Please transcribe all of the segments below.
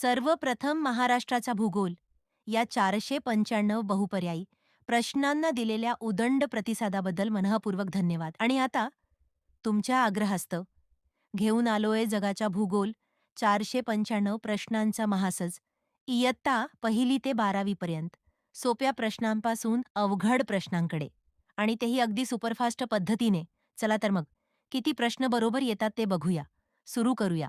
सर्वप्रथम महाराष्ट्राचा भूगोल या 495 बहुपर्यायी प्रश्नांना दिलेल्या उदंड प्रतिसादाबद्दल मनःपूर्वक धन्यवाद. आणि आता तुमच्या आग्रहास्तव घेऊन आलोय जगाच्या भूगोल 495 प्रश्नांचा महासज, इयत्ता 1ली ते 12वी पर्यंत, सोप्या प्रश्नांपासून अवघड प्रश्नांकडे, आणि तेही अगदी सुपरफास्ट पद्धतीने. चला तर मग किती प्रश्न बरोबर येतात ते बघूया. सुरू करूया.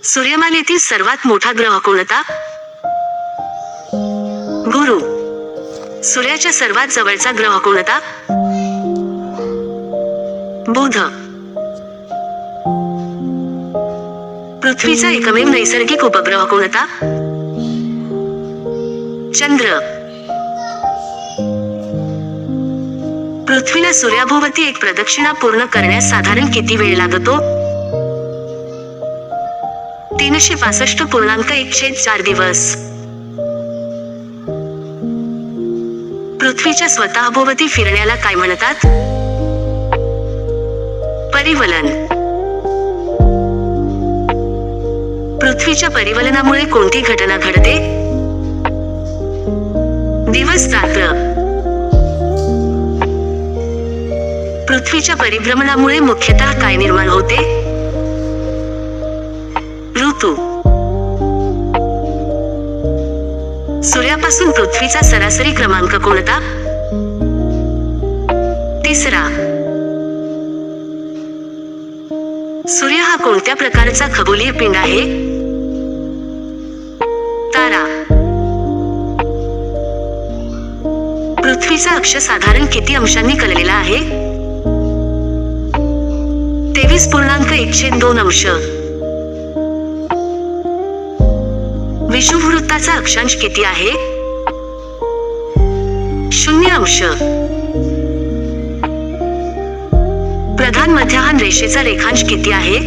सूर्यमालेतील सर्वात मोठा ग्रह कोणता? गुरु. सूर्याच्या सर्वात जवळचा ग्रह कोणता? बुध. पृथ्वीचा एकमेव नैसर्गिक उपग्रह कोणता? चंद्र. पृथ्वीला सूर्याभोवती एक प्रदक्षिणा पूर्ण करण्यास साधारण किती वेळ लागतो? 365.1/4 दिवस. पृथ्वीच्या स्वतःभोवती फिरण्याला काय म्हणतात? परिवलन. पृथ्वीच्या परिवलनामुळे कोणती घटना घडते? दिवस रात्र. पृथ्वीच्या परिभ्रमणामुळे मुख्यतः काय निर्माण होते? ऋतू. सूर्यापासून पृथ्वीचा सरासरी क्रमांक कोणता? 3रा. सूर्य हा कोणत्या प्रकारचा खगोलीय पिंड आहे? तारा. पृथ्वीचा अक्ष साधारण किती अंशांनी कललेला आहे? 23.102 अंश. विषुववृत्ताचा अक्षांश किती आहे? 0 अंश. प्रधान मध्याह्न रेषेचा रेखांश किती आहे?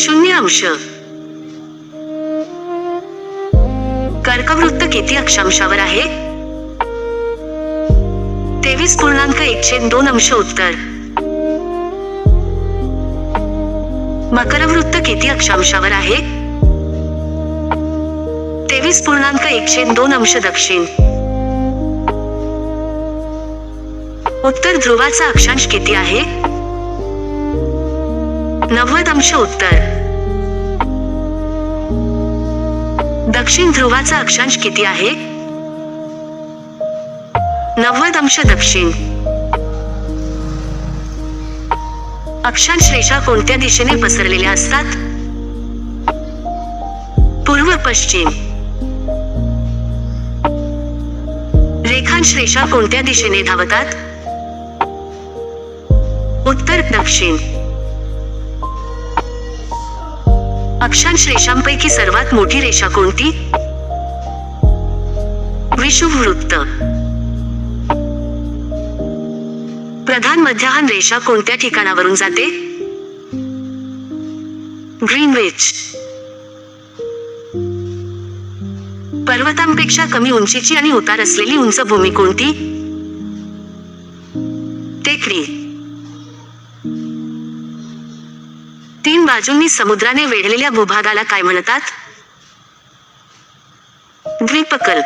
0 अंश. कर्कवृत्त किती अक्षांशावर आहे? 23.102 अंश उत्तर. मकरवृत्त किती अक्षांशावर आहे? 23.102 अंश दक्षिण. उत्तर ध्रुवाचा अक्षांश किती आहे? 90 अंश उत्तर. दक्षिण ध्रुवाचा अक्षांश किती आहे? 90 अंश दक्षिण. अक्षांश रेषा कोणत्या दिशेने पसरलेल्या असतात? पूर्व पश्चिम. रेखांश रेषा कोणत्या दिशेने धावतात? उत्तर दक्षिण. अक्षांश रेषांपैकी सर्वात मोठी रेषा कोणती? विषुववृत्त. प्रधान मध्याह्न रेषा कोणत्या ठिकाणावरून जाते? ग्रीनविच. पर्वतांपेक्षा कमी उंचीची आणि उतार असलेली उंच भूमी कोणती? टेकडी. 3 बाजूंनी समुद्राने वेढलेल्या भूभागाला काय म्हणतात? द्वीपकल्प.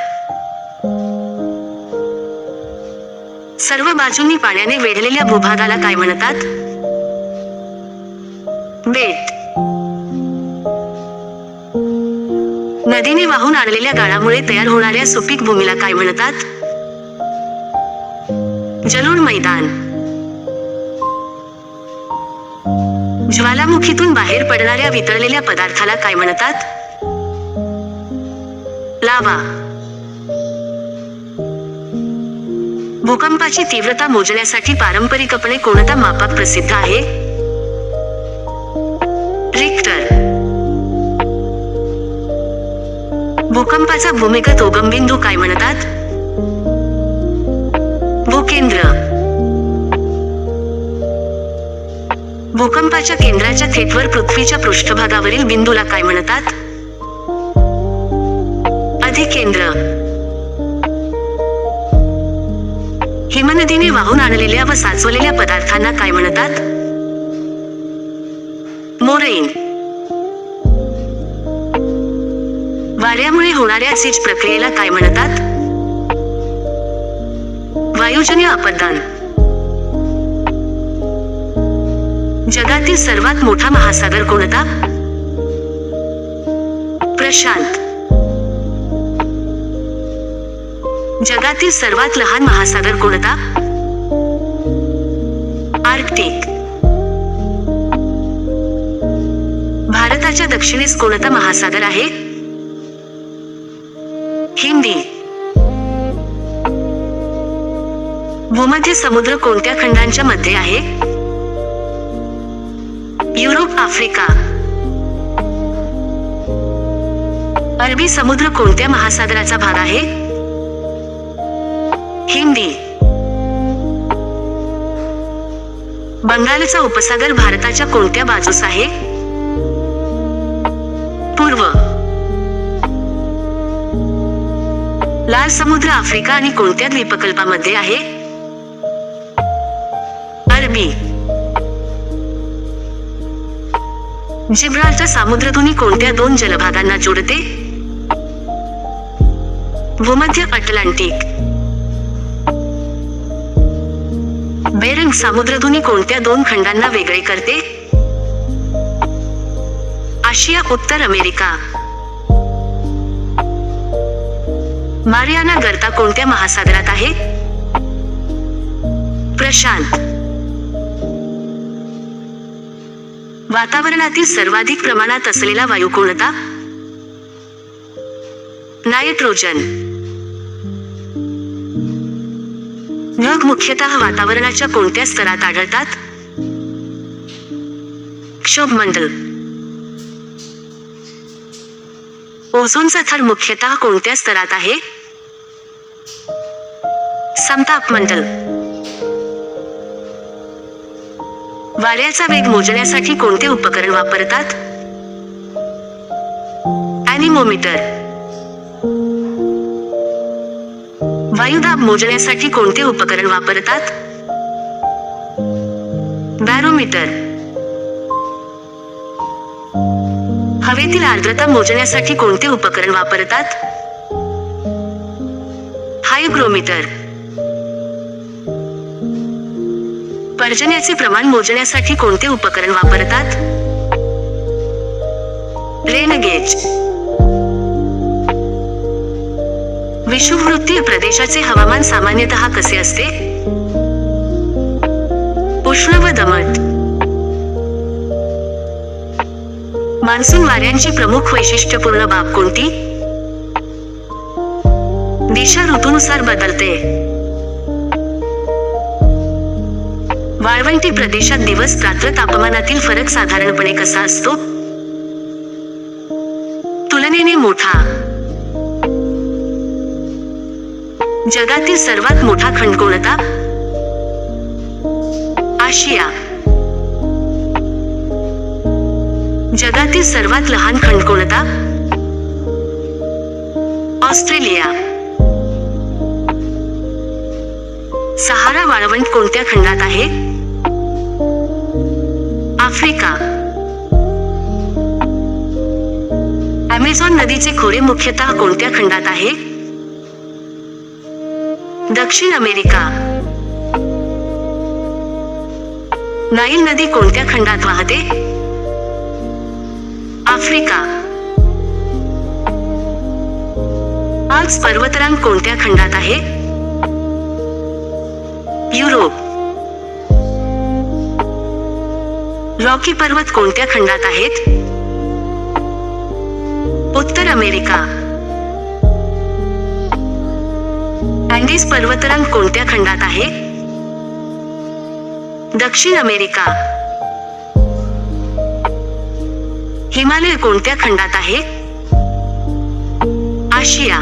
सर्व बाजूंनी पाण्याने वेढलेल्या भूभागाला काय म्हणतात? बेट. नदीने वाहून आणलेल्या गाळामुळे तयार होणाऱ्या सुपीक भूमीला काय म्हणतात? जलोढ मैदान. ज्वालामुखीतून बाहेर पडणाऱ्या वितळलेल्या पदार्थाला काय म्हणतात? लावा. भूकंपाची तीव्रता मोजण्यासाठी पारंपरिकपणे कोणता मापक प्रसिद्ध आहे? रिक्टर. भूकंपाचा भूमिगत उगमबिंदू काय म्हणतात? भूकेंद्र. भूकंपाच्या केंद्राच्या थेटवर पृथ्वीच्या पृष्ठभागावरील बिंदूला काय म्हणतात? अधिकेंद्र. हिमनदीने वाहून आणलेल्या व साचवलेल्या पदार्थांना काय म्हणतात? मोरेन. वाऱ्यामुळे होणाऱ्या सिंच प्रक्रियेला काय म्हणतात? वायुजन्य अपदान. जगातील सर्वात मोठा महासागर कोणता? प्रशांत. जगातील सर्वात लहान महासागर कोणता? आर्क्टिक. भारताच्या दक्षिणेस कोणता महासागर आहे? हिंदी. भूमध्य समुद्र कोणत्या खंडांच्या मध्ये आहे? Europe, Africa. अरबी समुद्र कोणत्या महासागराचा भाग आहे? हिंदी. बंगालचा उपसागर भारताच्या कोणत्या बाजूस आहे? पूर्व. लाल समुद्र आफ्रिका आणि कोणत्या द्वीपकल्पामध्ये आहे? अरबी. जिब्राल्टर सामुद्रधुनी कोणत्या दोन जलभागांना जोडते? भूमध्य अटलांटिक. बेरिंग सामुद्रधुनी कोणत्या दोन खंडांना वेगळे करते? आशिया, उत्तर अमेरिका. मारियाना गर्ता कोणत्या महासागरात आहे? प्रशांत. वातावरणातील सर्वाधिक प्रमाणात असलेला वायू कोणता? नायट्रोजन. ढग मुख्यतः वातावरणाच्या कोणत्या स्तरात आढळतात? क्षोभमंडल. ओझोनचा थर मुख्यतः कोणत्या स्तरात आहे? समतापमंडल. वाऱ्याचा वेग मोजण्यासाठी कोणते उपकरण वापरतात? ॲनिमोमीटर. वायुदाब मोजण्यासाठी कोणते उपकरण वापरतात? बॅरोमीटर. हवेतील आर्द्रता मोजण्यासाठी कोणते उपकरण वापरतात? हायग्रोमीटर. पर्जन्याचे प्रमाण मोजण्यासाठी कोणते उपकरण वापरतात? Rain gauge. विषुववृत्तीय प्रदेशाचे हवामान सामान्यतः कसे असते? उष्ण व दमट. मान्सून वाऱ्यांची प्रमुख वैशिष्ट्यपूर्ण बाब कोणती? दिशा ऋतूनुसार बदलते. वाळवंटी प्रदेशात दिवस रात्र तापमानातील फरक साधारणपणे कसा असतो? तुलनेने मोठा. जगातील सर्वात मोठा खंड कोणता? आशिया. जगातील सर्वात लहान खंड कोणता? ऑस्ट्रेलिया. सहारा वाळवंट कोणत्या खंडात आहे? आफ्रिका. ॲमेझॉन नदीचे खोरे मुख्यतः कोणत्या खंडात आहे? दक्षिण अमेरिका. नाईल नदी कोणत्या खंडात वाहते? आफ्रिका. आल्प्स पर्वतरांग कोणत्या खंडात आहे? युरोप. रॉकी पर्वत कोणत्या खंडात आहेत? उत्तर अमेरिका. अँडीज पर्वतरांग कोणत्या खंडात आहे? दक्षिण अमेरिका. हिमालय कोणत्या खंडात आहे? आशिया.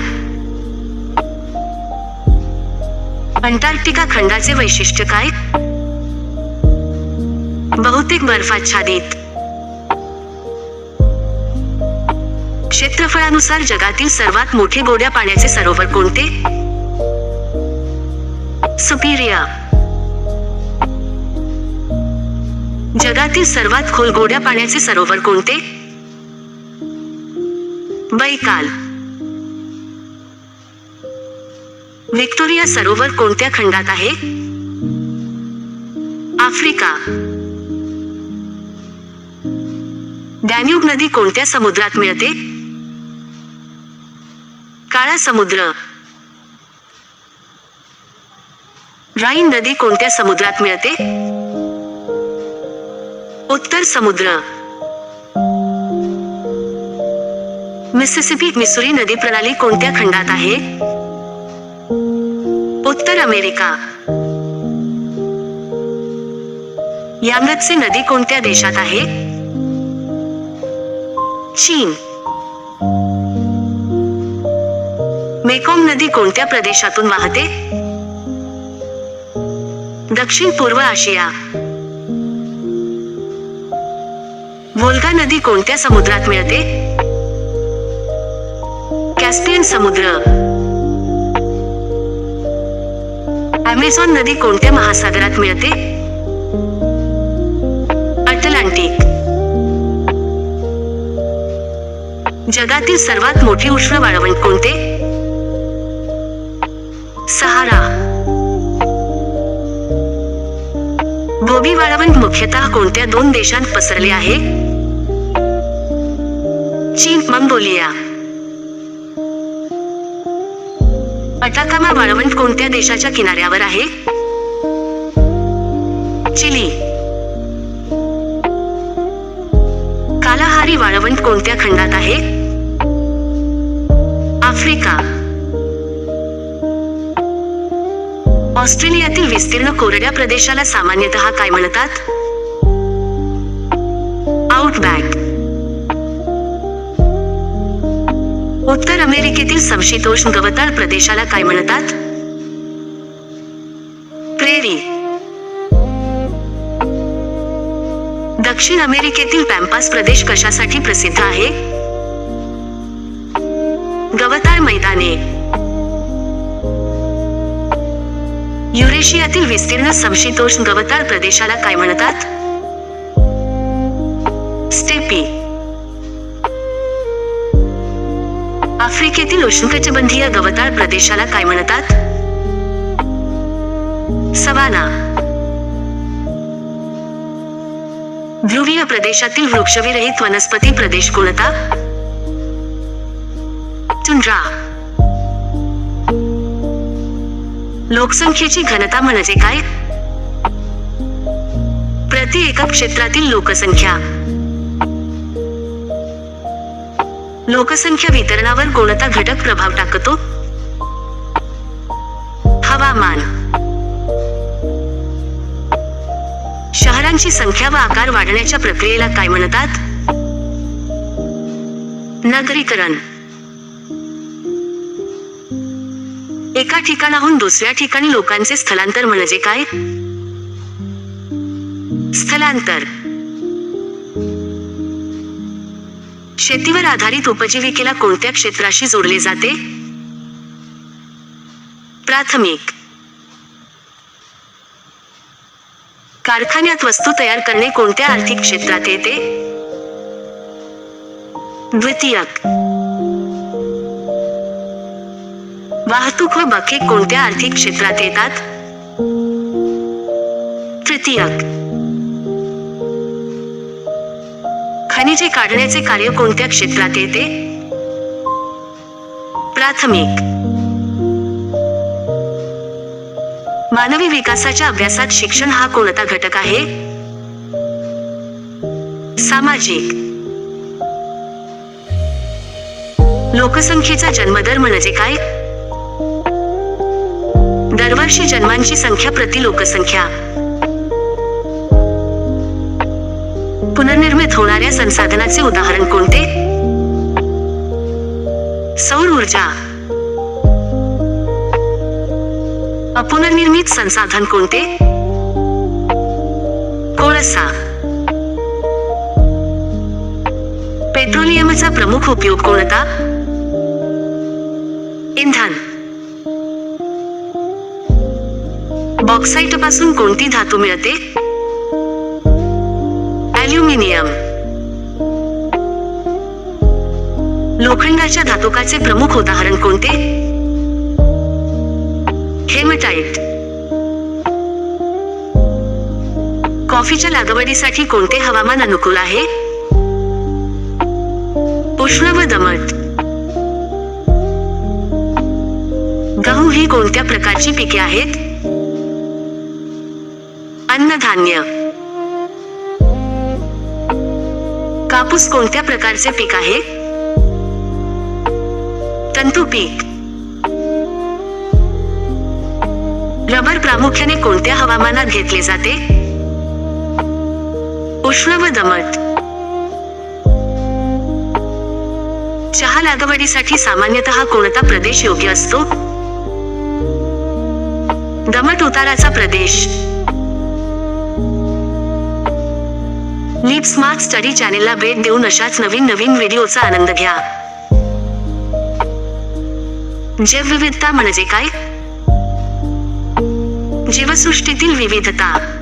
अंटार्क्टिका खंडाचे वैशिष्ट्य काय? बहुतेक बर्फाच्छादित. क्षेत्रफळानुसार जगातील सर्वात मोठे गोड्या पाण्याचे सरोवर कोणते? सुपिरिया. जगातील सर्वात खोल गोड्या पाण्याचे सरोवर कोणते? बैकाल. व्हिक्टोरिया सरोवर कोणत्या खंडात आहे? आफ्रिका. डॅन्यूब नदी कोणत्या समुद्रात मिळते? काळा समुद्र. राईन नदी कोणत्या समुद्रात मिळते? उत्तर समुद्र. मिसिसिपी मिसुरी नदी प्रणाली कोणत्या खंडात आहे? उत्तर अमेरिका. यामत्से नदी कोणत्या देशात आहे? चीन. मेकॉंग नदी कोणत्या प्रदेशातून वाहते? दक्षिण पूर्व आशिया. वोल्गा नदी कोणत्या समुद्रात मिळते? कॅस्पियन समुद्र. ॲमेझॉन नदी कोणत्या महासागरात मिळते? अटलांटिक. जगातील सर्वात मोठी उष्ण वाळवंट कोणते? सहारा. गोबी वाळवंट मुख्यतः कोणत्या दोन देशांत पसरले आहे? चीन, मंगोलिया. अटाकामा वाळवंट कोणत्या देशाच्या किनाऱ्यावर आहे? चिली. कालाहारी वाळवंट कोणत्या खंडात आहे? आफ्रिका. ऑस्ट्रेलियातील विस्तीर्ण कोरड्या प्रदेशाला सामान्यतः काय म्हणतात? आउटबॅक. उत्तर अमेरिकेतील समशीतोष्ण गवताळ प्रदेशाला काय म्हणतात? प्रेरी. दक्षिण अमेरिकेतील पॅम्पास प्रदेश कशासाठी प्रसिद्ध आहे? गवताळ मैदाने. युरेशियातील विस्तीर्ण समशीतोष्ण गवताळ प्रदेशाला काय म्हणतात? स्टेपी. आफ्रिकेतील उष्णकटिबंधीय गवताळ प्रदेशाला काय म्हणतात? सवाना. ध्रुवीय प्रदेशातील वृक्षविरहित वनस्पती प्रदेश कोणता? टुंड्रा. लोकसंख्येची घनता म्हणजे काय? प्रति एकक क्षेत्रातील लोकसंख्या. लोकसंख्या वितरणावर कोणता घटक प्रभाव टाकतो? हवामान. शहरांची संख्या व आकार वाढण्याच्या प्रक्रियेला काय म्हणतात? नगरीकरण. एका ठिकाणाहून दुसऱ्या ठिकाणी लोकांचे स्थलांतर म्हणजे काय? स्थलांतर. शेतीवर आधारित उपजीविकेला कोणत्या क्षेत्राशी जोडले जाते? प्राथमिक. कारखान्यात वस्तू तयार करणे कोणत्या आर्थिक क्षेत्रात येते? द्वितीयक. वाहतूक व बके कोणत्या आर्थिक क्षेत्रात येतात? तृतीयक. खनिजे काढण्याचे कार्य कोणत्या क्षेत्रात येते? प्राथमिक. मानवी विकासाच्या अभ्यासात शिक्षण हा कोणता घटक आहे? सामाजिक. लोकसंख्येचा जन्मदर म्हणजे काय? दरवर्षी जन्मांची संख्या प्रति लोकसंख्या. पुनर्निर्मित होणाऱ्या संसाधनाचे उदाहरण कोणते? सौर ऊर्जा. अपुनर्निर्मित संसाधन कोणते? कोळसा. पेट्रोलियमचा प्रमुख उपयोग कोणता? इंधन. बॉक्साइटपासून कोणती धातू मिळते? ॲल्युमिनियम. लोखंडाच्या धातुकाचे प्रमुख उदाहरण कोणते? हेमटाइट. कॉफीच्या लागवडीसाठी कोणते हवामान अनुकूल आहे? उष्ण व दमट. गहू ही कोणत्या प्रकारची पिके आहेत? अन्नधान्य. कापूस कोणत्या प्रकारचे पीक आहे? तंतू पीक. रबर प्रामुख्याने कोणत्या हवामानात घेतले जाते? उष्ण व दमट. चहा लागवडीसाठी सामान्यतः कोणता प्रदेश योग्य असतो? दमट उताराचा प्रदेश. लीप स्मार्ट स्टडी चॅनेलला भेट देऊन अशाच नवीन व्हिडिओचा आनंद घ्या. जैवविविधता म्हणजे काय? जीवसृष्टीतील विविधता.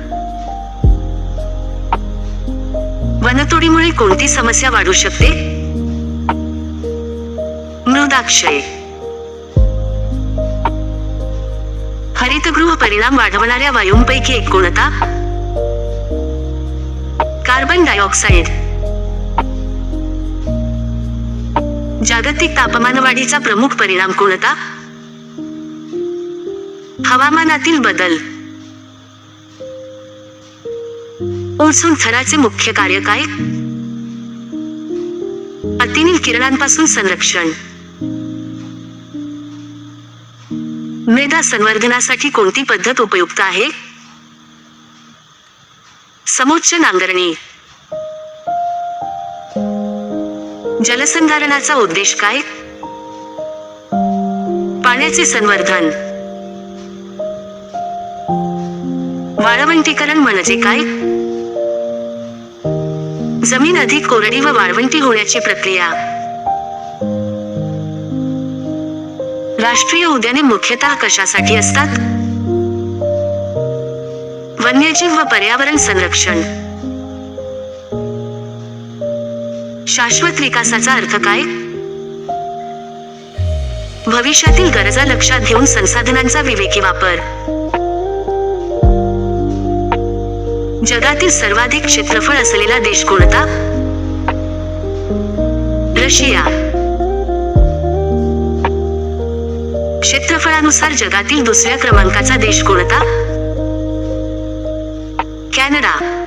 वनतोडीमुळे कोणती समस्या वाढू शकते? मृदाक्षय. हरितगृह परिणाम वाढवणाऱ्या वायूंपैकी एक कोणता? Carbon dioxide. जागतिक तापमानवाढीचा प्रमुख परिणाम कोणता? हवामानातील बदल. ओझोन थराचे मुख्य कार्य काय? अतिनील किरणांपासून संरक्षण. मृदा संवर्धनासाठी कोणती पद्धत उपयुक्त आहे? समोच्च नांगरणी. जलसंधारणाचा उद्देश काय? पाण्याचे संवर्धन. वाळवंटीकरण म्हणजे काय? जमीन अधिक कोरडी व वाळवंटी होण्याची प्रक्रिया. राष्ट्रीय उद्याने मुख्यतः कशासाठी असतात? वन्यजीव व पर्यावरण संरक्षण. शाश्वत विकासाचा अर्थ काय? भविष्यातील गरजा लक्षात घेऊन संसाधनांचा विवेकी वापर. जगातील सर्वाधिक क्षेत्रफळ असलेला देश कोणता? रशिया. क्षेत्रफळानुसार जगातील दुसऱ्या क्रमांकाचा देश कोणता? कॅनडा.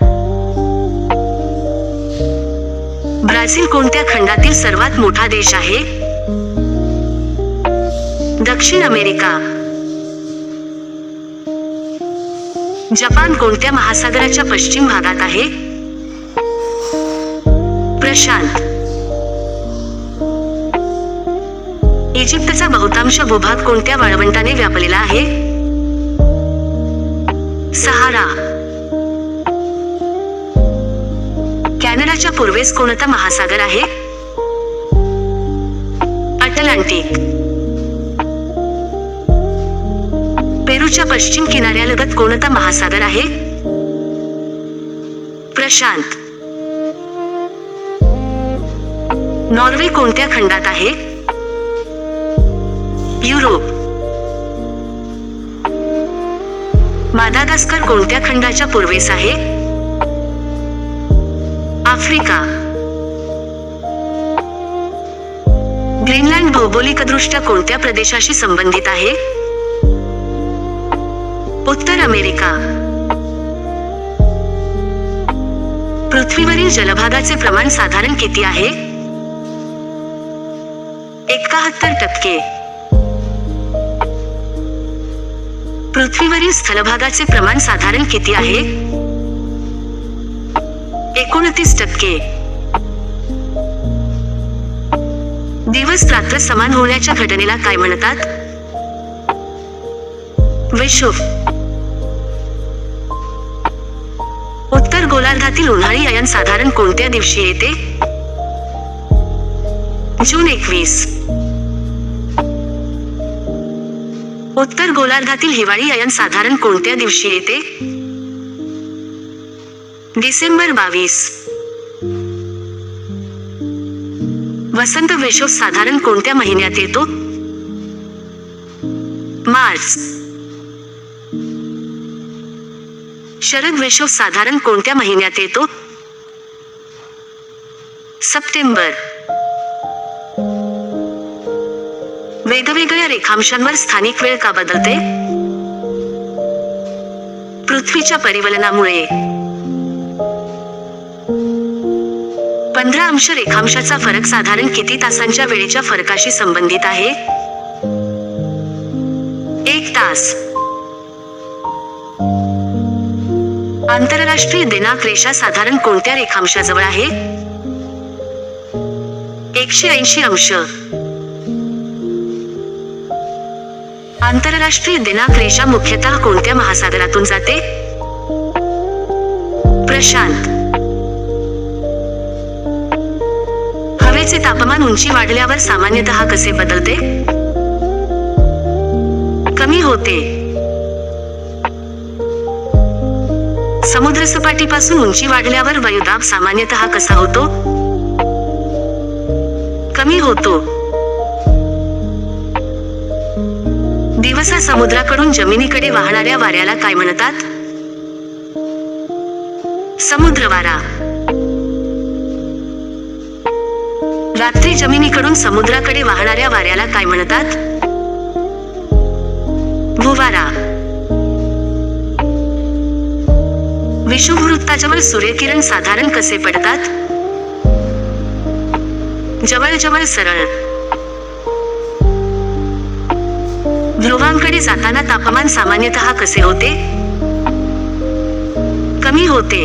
ब्राझील कोणत्या खंडातील सर्वात मोठा देश आहे? दक्षिण अमेरिका. जपान कोणत्या महासागराच्या पश्चिम भागात आहे? प्रशांत. इजिप्तचा बहुतांश भूभाग कोणत्या वाळवंटाने व्यापलेला आहे? सहारा. कॅनडाच्या पूर्वेस कोणता महासागर आहे? अटलांटिक. पेरूच्या पश्चिम किनाऱ्यालगत कोणता महासागर आहे? प्रशांत. नॉर्वे कोणत्या खंडात आहे? युरोप. मादागास्कर कोणत्या खंडाच्या पूर्वेस आहे? आफ्रिका. ग्रीनलँड भौगोलिकदृष्ट्या कोणत्या प्रदेशाशी संबंधित आहे? उत्तर अमेरिका. पृथ्वीवरील जलभागाचे प्रमाण साधारण किती आहे? 71%. पृथ्वीवरील स्थलभागाचे प्रमाण साधारण किती आहे? 29%. दिवस रात्र समान होण्याच्या घटनेला काय म्हणतात? विषुव. उत्तर गोलार्धातील उन्हाळी अयन साधारण कोणत्या दिवशी येते? जून 21. उत्तर गोलार्धातील हिवाळी अयन साधारण कोणत्या दिवशी येते? डिसेंबर 22. वसंत विषुव साधारण कोणत्या महिन्यात येतो? मार्च. शरद ऋषभ साधारण कोणत्या महिन्यात येतो? सप्टेंबर. वेगवेगळ्या रेखांशांवर स्थानिक वेळ का बदलते? पृथ्वीच्या परिवलनामुळे. 15 अंश रेखांशाचा फरक साधारण किती तासांच्या वेळेच्या फरकाशी संबंधित आहे? 1 तास. आंतरराष्ट्रीय दिनांक रेषा साधारण कोणत्या रेखांशाजवळ आहे? 180 अंश. आंतरराष्ट्रीय दिनांक रेषा मुख्यतः कोणत्या महासागरातून जाते? प्रशांत. हवेचे तापमान उंची वाढल्यावर सामान्यतः कसे बदलते? कमी होते. समुद्रसपाटीपासून उंची वाढल्यावर वायुदाब सामान्यतः कसा होतो? कमी होतो. दिवसा समुद्राकडून जमिनीकडे वाहणाऱ्या वाऱ्याला काय म्हणतात? समुद्रवारा. रात्री जमिनीकडून समुद्राकडे वाहणाऱ्या वाऱ्याला काय म्हणतात? भूवारा. विषुववृत्ताजवळ सूर्यकिरण साधारण कसे पडतात? जवळजवळ सरळ. ध्रुवांकडे जाताना तापमान सामान्यतः कसे होते? कमी होते.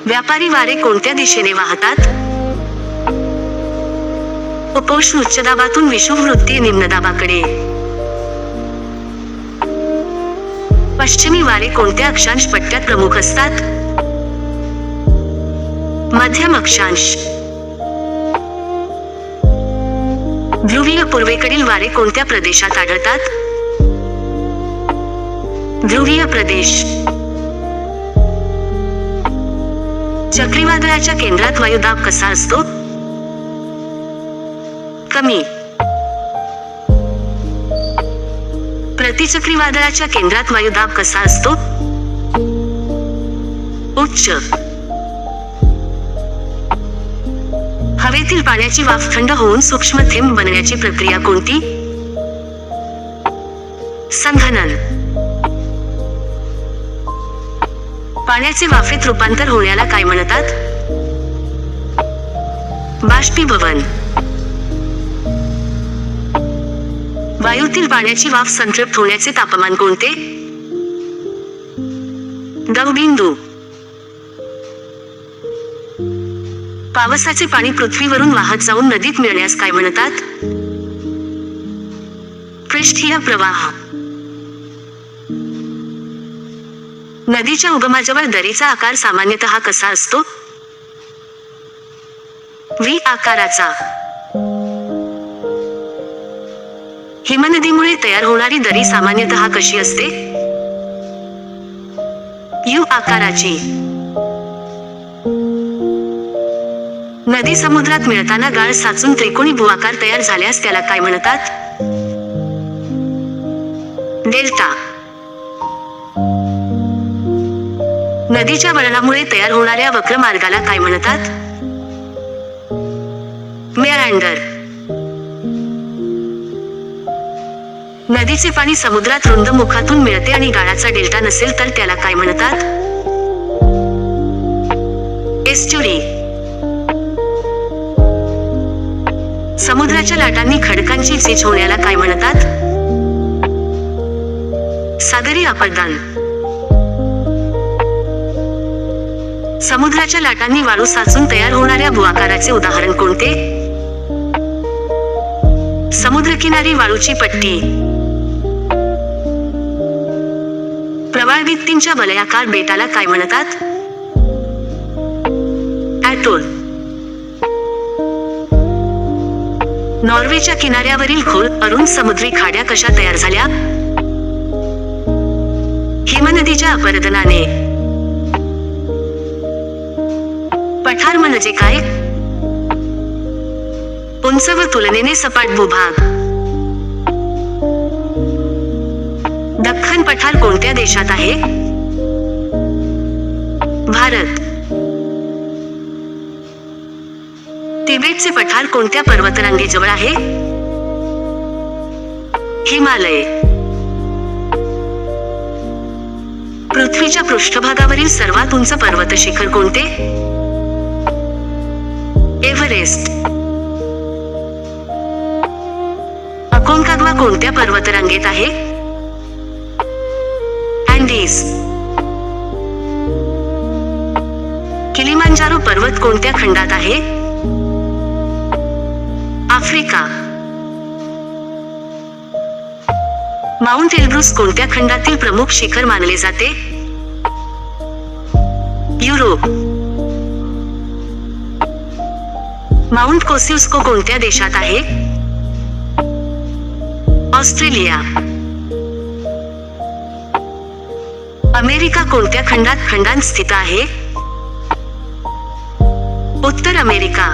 व्यापारी वारे कोणत्या दिशेने वाहतात? उपोष्ण उच्चदाबातून विषुववृत्तीय निम्नदाबाकडे. पश्चिमी वारे कोणत्या अक्षांश पट्ट्यात प्रमुख असतात? मध्यम अक्षांश. ध्रुवीय पूर्वेकडील वारे कोणत्या प्रदेशात आढळतात? ध्रुवीय प्रदेश. चक्रीवादळाच्या केंद्रात वायुदाब कसा असतो? कमी. प्रतिचक्रीवादळाच्या केंद्रात वायुदाब कसा असतो? उच्च. हवेतील पाण्याची वाफ थंड होऊन सूक्ष्म थेंब बनण्याची प्रक्रिया कोणती? संघनन. पाण्याचे वाफेत रूपांतर होण्याला काय म्हणतात? बाष्पीभवन. वायूतील पाण्याची वाफ संतृप्त होण्याचे तापमान कोणते? दवबिंदू. पावसाचे पाणी पृथ्वीवरून वाहत जाऊन नदीत मिळण्यास काय म्हणतात? पृष्ठीय प्रवाह. नदीच्या उगमाजवळ दरीचा आकार सामान्यतः कसा असतो? व्ही आकाराचा. हिमनदीमुळे तयार होणारी दरी सामान्यतः कशी असते? यू आकाराची. नदी समुद्रात मिळताना गाळ साचून त्रिकोणी भूआकार तयार झाल्यास त्याला काय म्हणतात? डेल्टा. नदीच्या वळणामुळे तयार होणाऱ्या वक्र मार्गाला काय म्हणतात? मेअँडर. नदीचे पाणी समुद्रात रुंद मुखातून मिळते आणि गाळाचा डेल्टा नसेल तर त्याला काय म्हणतात? एस्च्युरी. समुद्राच्या लाटांनी खडकांची झीज होण्याला काय म्हणतात? सागरी अपरदन. समुद्राच्या लाटांनी वाळू साचून तयार होणाऱ्या भूआकाराचे उदाहरण कोणते? समुद्रकिनारी वाळूची पट्टी. प्रवाळ भित्तींच्या वलयाकार बेटाला काय म्हणतात? ॲटोल. नॉर्वेच्या किनाऱ्यावरील खोल अरुंद समुद्री खाड्या कशा तयार झाल्या? हिमनदीच्या अपरदनाने. पठार म्हणजे काय? उंच व तुलनेने सपाट भूभाग. दख्खन गोल्डन पठार कोणत्या देशात आहे? भारत. तिबेटचे पठार कोणत्या पर्वतरांगेजवळ आहे? हिमालय. पृथ्वीच्या पृष्ठभागावरील सर्वात उंच पर्वत शिखर कोणते? एव्हरेस्ट. अकोंकाग्वा कोणत्या पर्वतरांगेत आहे? अँडीज. किलिमांजारो पर्वत कोणत्या खंडात आहे? आफ्रिका. माउंट एल्ब्रुस कोणत्या खंडातील प्रमुख शिखर मानले जाते? युरोप. माउंट कोसिउस्को कोणत्या देशात आहे? ऑस्ट्रेलिया. अमेरिका कोणत्या खंडात स्थित आहे? उत्तर अमेरिका.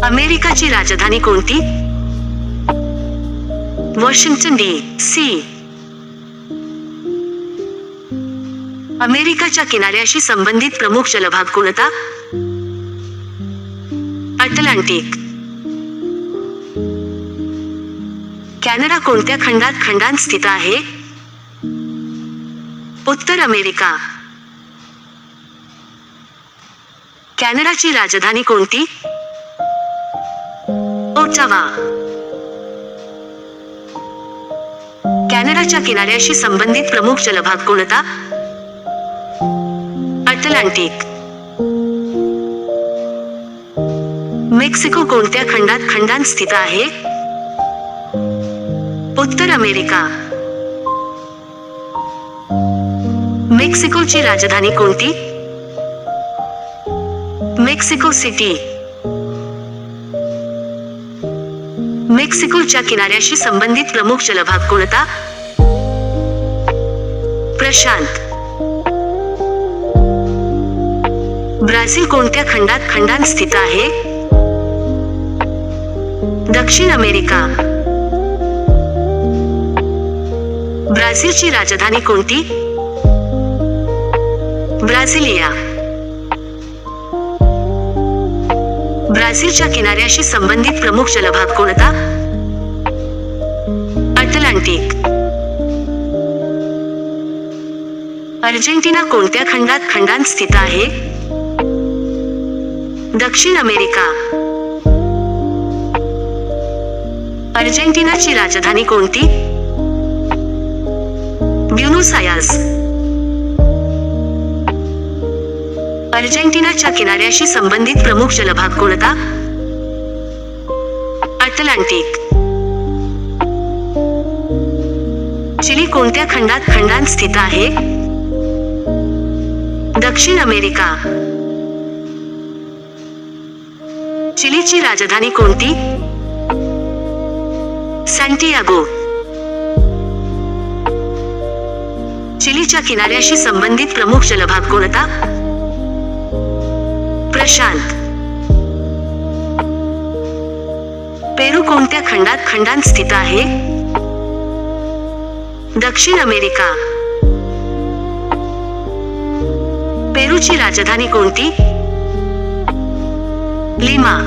अमेरिकाची राजधानी कोणती? Washington DC. अमेरिकाच्या किनाऱ्याशी संबंधित प्रमुख जलभाग कोणता? अटलांटिक. कॅनडा कोणत्या खंडात स्थित आहे? उत्तर अमेरिका. कॅनडाची राजधानी कोणती? ओटावा. कॅनडाच्या किनाऱ्याशी संबंधित प्रमुख जलभाग कोणता? अटलांटिक. मेक्सिको कोणत्या खंडात स्थित आहे? उत्तर अमेरिका. मेक्सिकोची राजधानी कोणती? Mexico city. मेक्सिकोच्या किनाऱ्याशी संबंधित प्रमुख जलभाग कोणता? प्रशांत. ब्राझील कोणत्या खंडात स्थित आहे? दक्षिण अमेरिका. ब्राझीलची राजधानी कोणती? ब्राझिलिया. ब्राझीलच्या किनाऱ्याशी संबंधित प्रमुख जलभाग कोणता? अटलांटिक. अर्जेंटिना कोणत्या खंडात स्थित आहे? दक्षिण अमेरिका. अर्जेंटिनाची राजधानी कोणती? Buenos Aires. अर्जेंटिनाच्या किनाऱ्याशी संबंधित प्रमुख जलभाग कोणता? अटलांटिक. चिली कोणत्या खंडात स्थित आहे? दक्षिण अमेरिका. चिलीची राजधानी कोणती? सॅन्टियागो. चिलीच्या किनाऱ्याशी संबंधित प्रमुख जलभाग कोणता? प्रशांत. पेरू कोणत्या खंडात स्थित आहे? दक्षिण अमेरिका. पेरूची राजधानी कोणती? लिमा.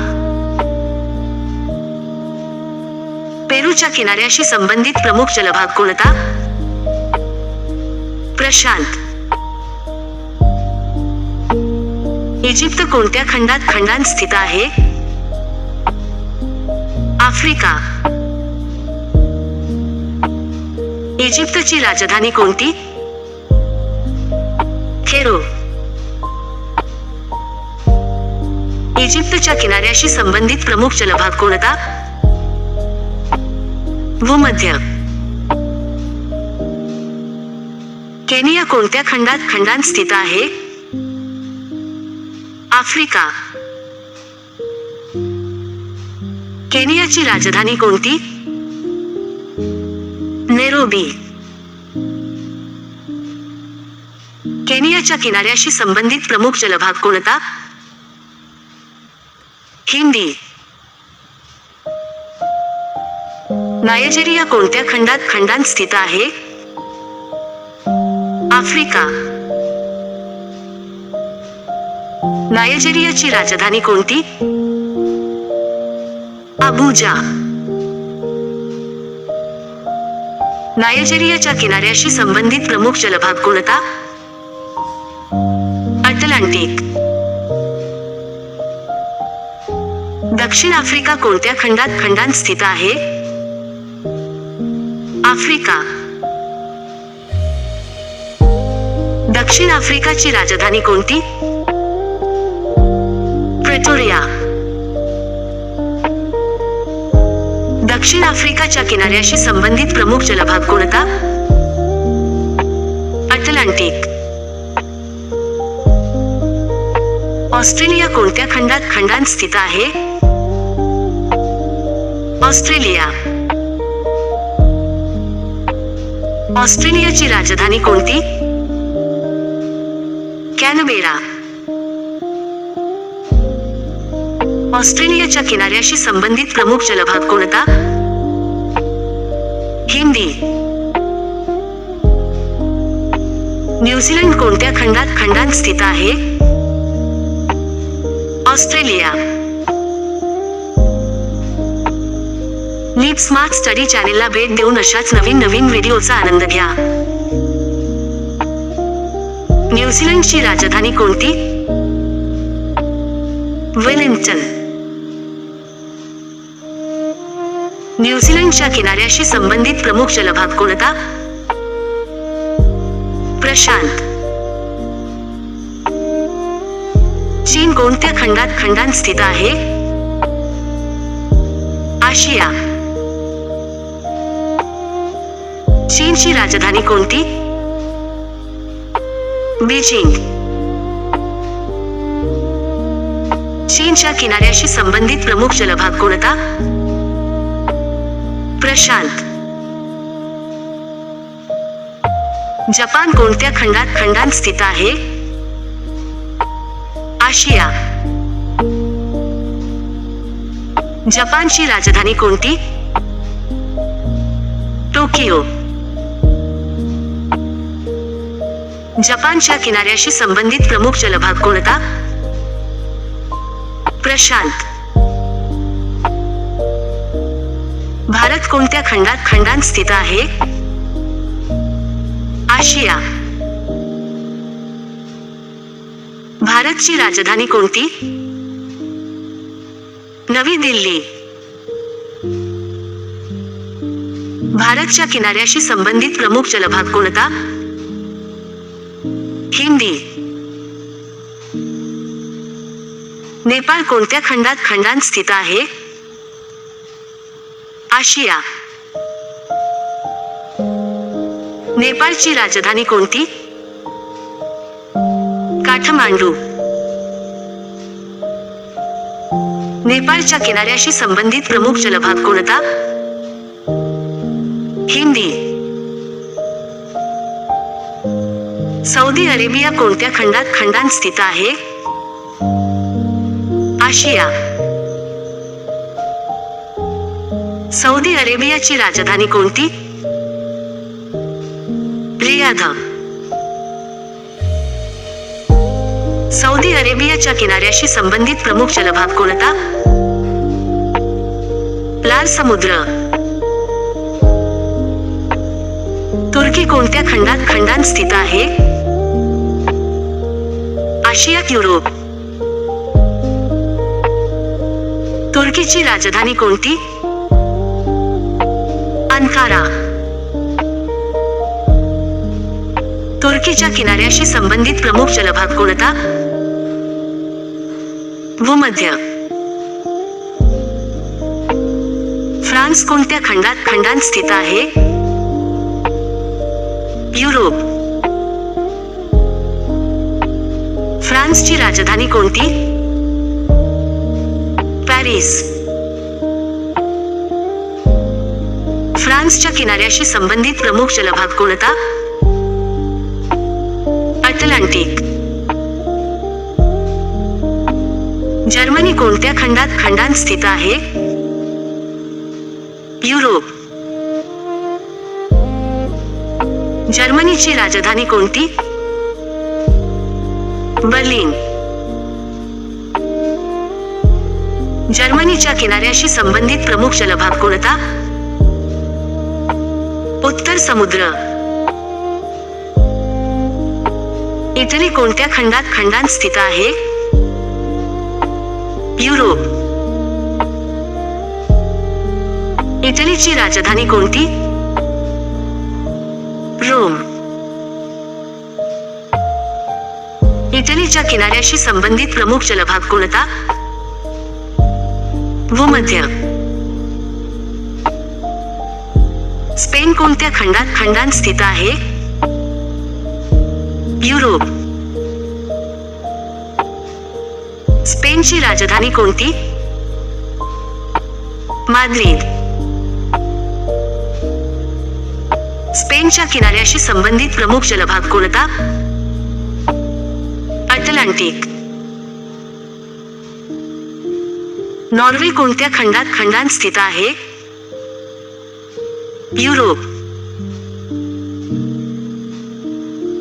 पेरूच्या किनाऱ्याशी संबंधित प्रमुख जलभाग कोणता? प्रशांत. इजिप्त कोणत्या खंडात स्थित आहे? आफ्रिका. इजिप्तची राजधानी कोणती? कैरो. इजिप्तच्या किनाऱ्याशी संबंधित प्रमुख जलभाग कोणता? भूमध्य. केनिया कोणत्या खंडात स्थित आहे? आफ्रिका. केनियाची राजधानी कोणती? नैरोबी. केनियाच्या किनाऱ्याशी संबंधित प्रमुख जलभाग कोणता? हिंदी. नायजेरिया कोणत्या खंडात स्थित आहे? आफ्रिका. नायजेरियाची राजधानी कोणती? अबुजा. नायजेरियाच्या किनाऱ्याशी संबंधित प्रमुख जलभाग कोणता? अटलांटिक. दक्षिण आफ्रिका कोणत्या खंडात स्थित आहे? आफ्रिका. दक्षिण आफ्रिकाची राजधानी कोणती? प्रेटोरिया. दक्षिण आफ्रिकाच्या किनाऱ्याशी संबंधित प्रमुख जलभाग कोणता? अटलांटिक. ऑस्ट्रेलिया कोणत्या खंडात स्थित आहे? ऑस्ट्रेलिया. ऑस्ट्रेलियाची राजधानी कोणती? कॅनबेरा. ऑस्ट्रेलियाच्या किनाऱ्याशी संबंधित प्रमुख जलभाग कोणता? हिंदी. न्यूझीलंड कोणत्या खंडात स्थित आहे? ऑस्ट्रेलिया. लीप स्मार्ट स्टडी चॅनेलला भेट देऊन अशाच नवीन व्हिडिओचा आनंद घ्या. न्यूझीलंडची राजधानी कोणती? वेलिंग्टन. न्यूझीलंडच्या किनाऱ्याशी संबंधित प्रमुख जलभाग कोणता? प्रशांत. चीन कोणत्या खंडात स्थित आहे? आशिया. चीनची राजधानी कोणती? बीजिंग. चीनच्या किनाऱ्याशी संबंधित प्रमुख जलभाग कोणता? प्रशांत. जपान कोणत्या खंडात स्थित आहे? आशिया. जपानची राजधानी कोणती? टोकियो. जपानच्या किनाऱ्याशी संबंधित प्रमुख जलभाग कोणता? प्रशांत. भारत कोणत्या खंडात स्थित आहे? आशिया. भारतची राजधानी कोणती? नवी दिल्ली. भारतच्या किनाऱ्याशी संबंधित प्रमुख जलभाग कोणता? हिंदी. नेपाळ कोणत्या खंडात स्थित आहे? आशिया. नेपाळची राजधानी कोणती? काठमांडू. नेपाळच्या किनाऱ्याशी संबंधित प्रमुख जलभाग कोणता? हिंदी. सौदी अरेबिया कोणत्या खंडात स्थित आहे? आशिया. सौदी अरेबियाची राजधानी कोणती? रियाध. सौदी अरेबियाच्या किनाऱ्याशी संबंधित प्रमुख जलभाग कोणता? लाल समुद्र. तुर्की कोणत्या खंडात स्थित आहे? आशिया युरोप. तुर्कीची राजधानी कोणती? अंकारा. तुर्कीच्या किनाऱ्याशी संबंधित प्रमुख जलभाग कोणता? भूमध्य. फ्रान्स कोणत्या खंडात स्थित आहे? युरोप. फ्रान्सची राजधानी कोणती? पॅरिस. फ्रान्सच्या किनाऱ्याशी संबंधित प्रमुख जलभाग कोणता? अटलांटिक. जर्मनी कोणत्या खंडात स्थित आहे? युरोप. जर्मनीची राजधानी कोणती? बर्लिन. जर्मनीच्या किनाऱ्याशी संबंधित प्रमुख जलभाग कोणता? उत्तर समुद्र. इटली कोणत्या खंडात स्थित आहे? युरोप. इटलीची राजधानी कोणती? रोम. इटलीच्या किनाऱ्याशी संबंधित प्रमुख जलभाग कोणता? भूमध्य. स्पेन कोणत्या खंडात स्थित आहे? युरोप. स्पेनची राजधानी कोणती? माद्रिद. स्पेनच्या किनाऱ्याशी संबंधित प्रमुख जलभाग कोणता? अटलांटिक. नॉर्वे कोणत्या खंडात स्थित आहे? युरोप.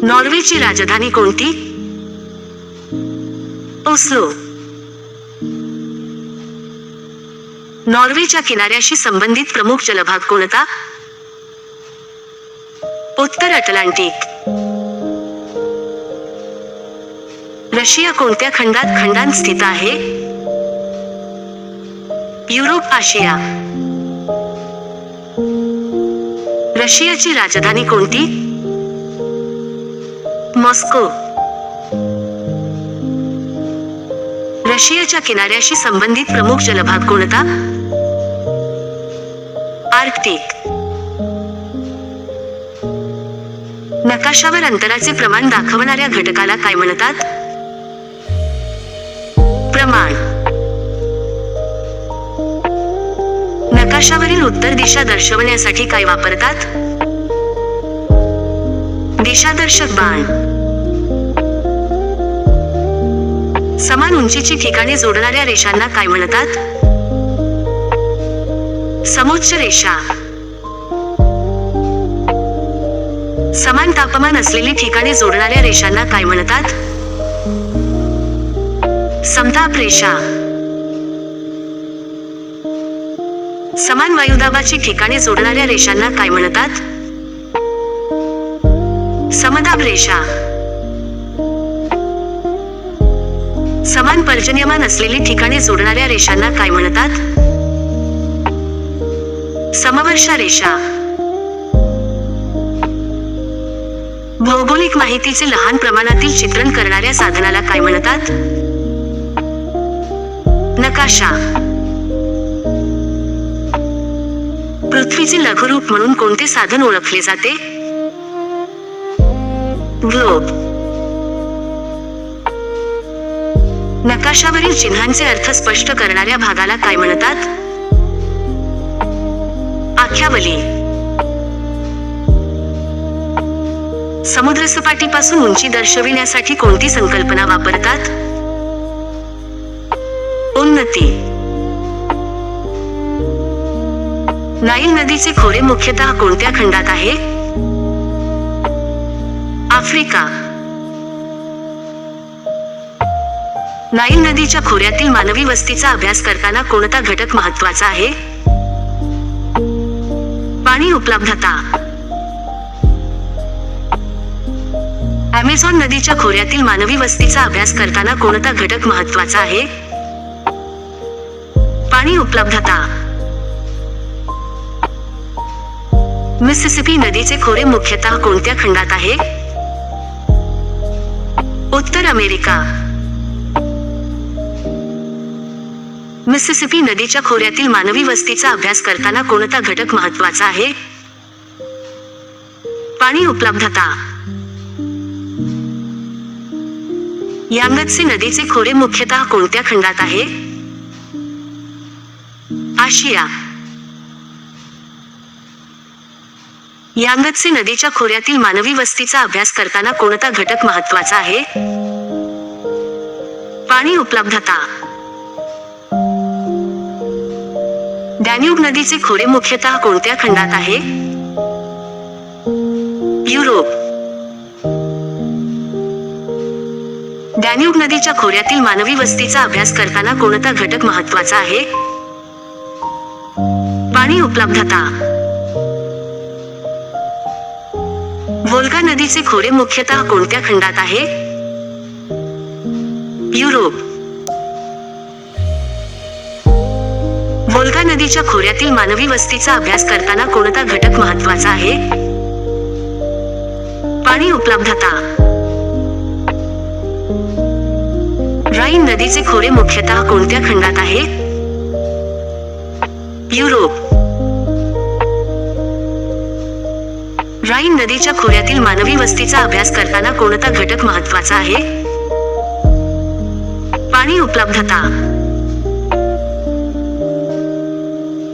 नॉर्वेची राजधानी कोणती? ओस्लो. नॉर्वेच्या किनाऱ्याशी संबंधित प्रमुख जलभाग कोणता? उत्तर अटलांटिक. रशिया कोणत्या खंडात स्थित आहे? युरोप आशिया. रशियाची राजधानी कोणती? मॉस्को. रशियाच्या किनाऱ्याशी संबंधित प्रमुख जलभाग कोणता? आर्क्टिक. नकाशावर अंतराचे प्रमाण दाखवणाऱ्या घटकाला काय म्हणतात? प्रमाण. नकाशावरील उत्तर दिशा दर्शवण्यासाठी काय वापरतात? दिशादर्शक बाण. समान उंचीची ठिकाणे जोडणाऱ्या रेषांना काय म्हणतात? समोच्च रेषा. समान तापमान असलेली ठिकाणे जोडणाऱ्या रेषांना काय म्हणतात? समताप रेषा. समान वायुदाबाची ठिकाणे जोडणाऱ्या रेषांना काय म्हणतात? समदाब रेषा. समान पर्जन्यमान असलेली ठिकाणे जोडणाऱ्या रेषांना काय म्हणतात? समवर्षा रेषा. भौगोलिक माहितीचे लहान प्रमाणातील चित्रण करणाऱ्या साधनाला काय म्हणतात? नकाशा. पृथ्वीचे लघुरूप म्हणून कोणते साधन ओळखले जाते? ग्लोब. नकाशावरील चिन्हांचे अर्थ स्पष्ट करणाऱ्या भागाला काय म्हणतात? आख्यावली. समुद्रसपाटीपासून उंची दर्शविण्यासाठी कोणती संकल्पना वापरतात? उन्नती. नाईल नदीचे खोरे मुख्यतः कोणत्या खंडात आहे? आफ्रिका. नाईल नदीच्या खोऱ्यातील मानवी वस्तीचा अभ्यास करताना कोणता घटक महत्त्वाचा आहे? पाणी उपलब्धता. ॲमेझॉन नदीच्या खोऱ्यातील मानवी वस्तीचा अभ्यास करताना कोणता घटक महत्त्वाचा आहे? पाणी उपलब्धता. मिसिसिपी नदीचे खोरे मुख्यतः कोणत्या खंडात आहे? उत्तर अमेरिका. मिसिसिपी नदीच्या खोऱ्यातील मानवी वस्तीचा अभ्यास करताना कोणता घटक महत्त्वाचा आहे? पाणी उपलब्धता. यांगत्से नदीचे खोरे मुख्यतः कोणत्या खंडात आहे? आशिया. यांगत्से नदीच्या खोऱ्यातील मानवी वस्तीचा अभ्यास करताना कोणता घटक महत्त्वाचा आहे? पाणी उपलब्धता. डॅन्यूब नदीचे खोरे मुख्यतः कोणत्या खंडात आहे? युरोप. डॅन्यूब नदीच्या खोऱ्यातील मानवी वस्तीचा अभ्यास करताना कोणता घटक महत्त्वाचा आहे? पाणी उपलब्धता. व्होल्गा नदीचे खोरे मुख्यतः कोणत्या खंडात आहे? युरोप. व्होल्गा नदीच्या खोऱ्यातील मानवी वस्तीचा अभ्यास करताना कोणता घटक महत्त्वाचा आहे? पाणी उपलब्धता. राईन नदीचे खोरे मुख्यतः कोणत्या खंडात आहे? युरोप. राईन नदीच्या खोऱ्यातील मानवी वस्तीचा अभ्यास करताना कोणता घटक महत्त्वाचा आहे? पाणी उपलब्धता.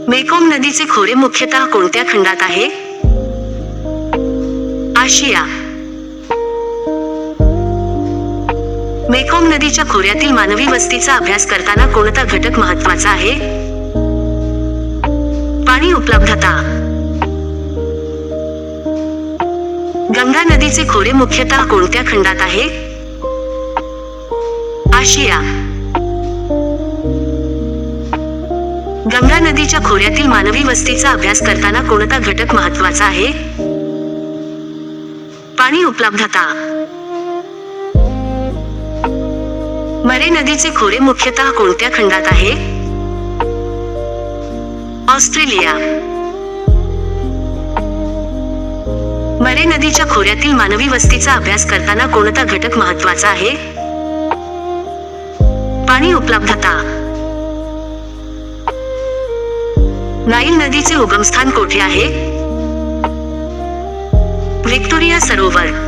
मेकॉंग नदीचे खोरे मुख्यतः कोणत्या खंडात आहे? आशिया. मेकॉंग नदीच्या खोऱ्यातील मानवी वस्तीचा अभ्यास करताना कोणता घटक महत्त्वाचा आहे? पाणी उपलब्धता. गंगा नदीचे खोरे मुख्यतः कोणत्या खंडात आहे? आशिया. गंगा नदीच्या खोऱ्यातील मानवी वस्तीचा अभ्यास करताना कोणता घटक महत्त्वाचा आहे? पाणी उपलब्धता. मरे नदीचे खोरे मुख्यतः कोणत्या खंडात आहे? ऑस्ट्रेलिया. मरे नदीच्या खोऱ्यातील मानवी वस्तीचा अभ्यास करताना कोणता घटक महत्त्वाचा आहे? पाणी उपलब्धता. नाईल नदीचे उगमस्थान कोठे आहे? व्हिक्टोरिया सरोवर.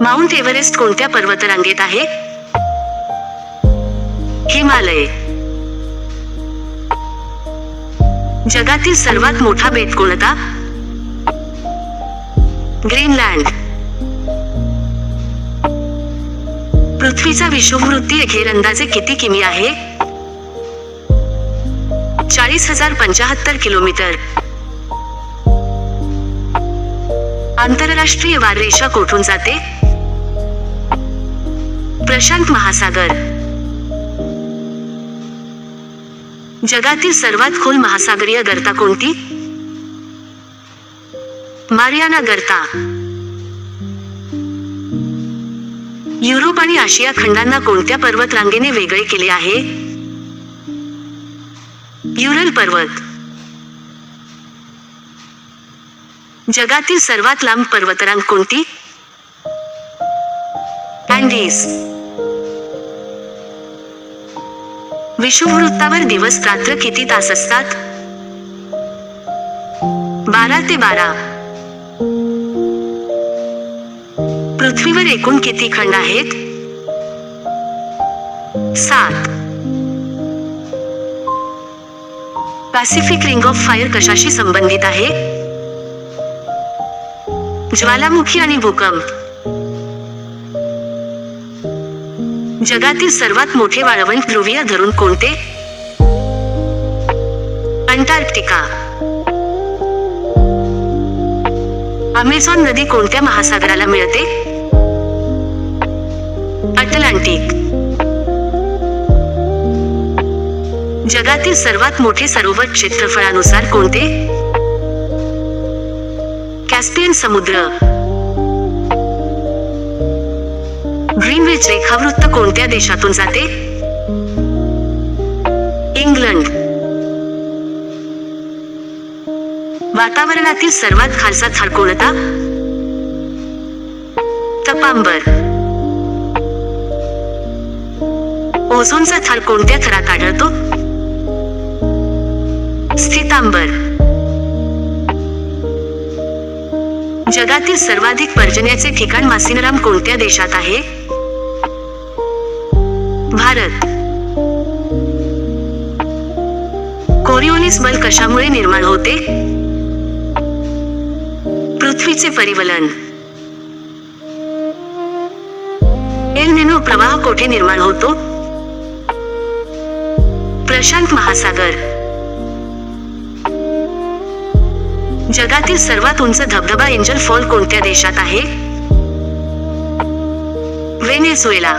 माउंट एव्हरेस्ट कोणत्या पर्वतरांगेत आहे? हिमालय. जगातील सर्वात मोठा बेट कोणता? ग्रीनलँड. पृथ्वीचा विषुववृत्तीय घेर अंदाजे किती किमी आहे? 40,075 किलोमीटर. आंतरराष्ट्रीय वाररेषा कोठून जाते? प्रशांत महासागर. जगातील सर्वात खोल महासागरीय गर्ता कोणती? मारियाना गर्ता. युरोप आणि आशिया खंडांना कोणत्या पर्वतरांगेने वेगळे केले आहे? युरल पर्वत. जगातील सर्वात लांब पर्वतरांग कोणती? अँडीज. विषुववृत्तावर दिवस रात्र किती तास असतात? 12 ते 12. पृथ्वीवर एकूण किती खंड आहेत? 7. पॅसिफिक रिंग ऑफ फायर कशाशी संबंधित आहे? ज्वालामुखी आणि भूकंप. जगातील सर्वात मोठे वाळवंट ध्रुवीय धरण कोणते? अंटार्क्टिका. अमेझॉन नदी कोणत्या महासागराला मिळते? अटलांटिक. जगातील सर्वात मोठे सरोवर क्षेत्रफळानुसार कोणते? कॅस्पियन समुद्र. ग्रीनविच रेखावृत्त कोणत्या देशातून जाते? इंग्लंड. वातावरणातील सर्वात खालचा थर कोणता? तपांबर. ओझोनचा थर कोणत्या थरात आढळतो? स्थितांबर. जगातील सर्वाधिक पर्जन्याचे ठिकाण मासिनराम कोणत्या देशात आहे? भारत. कोरिओलिस बल कशामुळे निर्माण होते? पृथ्वीचे परिवलन. एल निनो प्रवाह कोठे निर्माण होतो? प्रशांत महासागर. जगातील सर्वात उंच धबधबा एंजल फॉल कोणत्या देशात आहे? व्हेनेझुएला.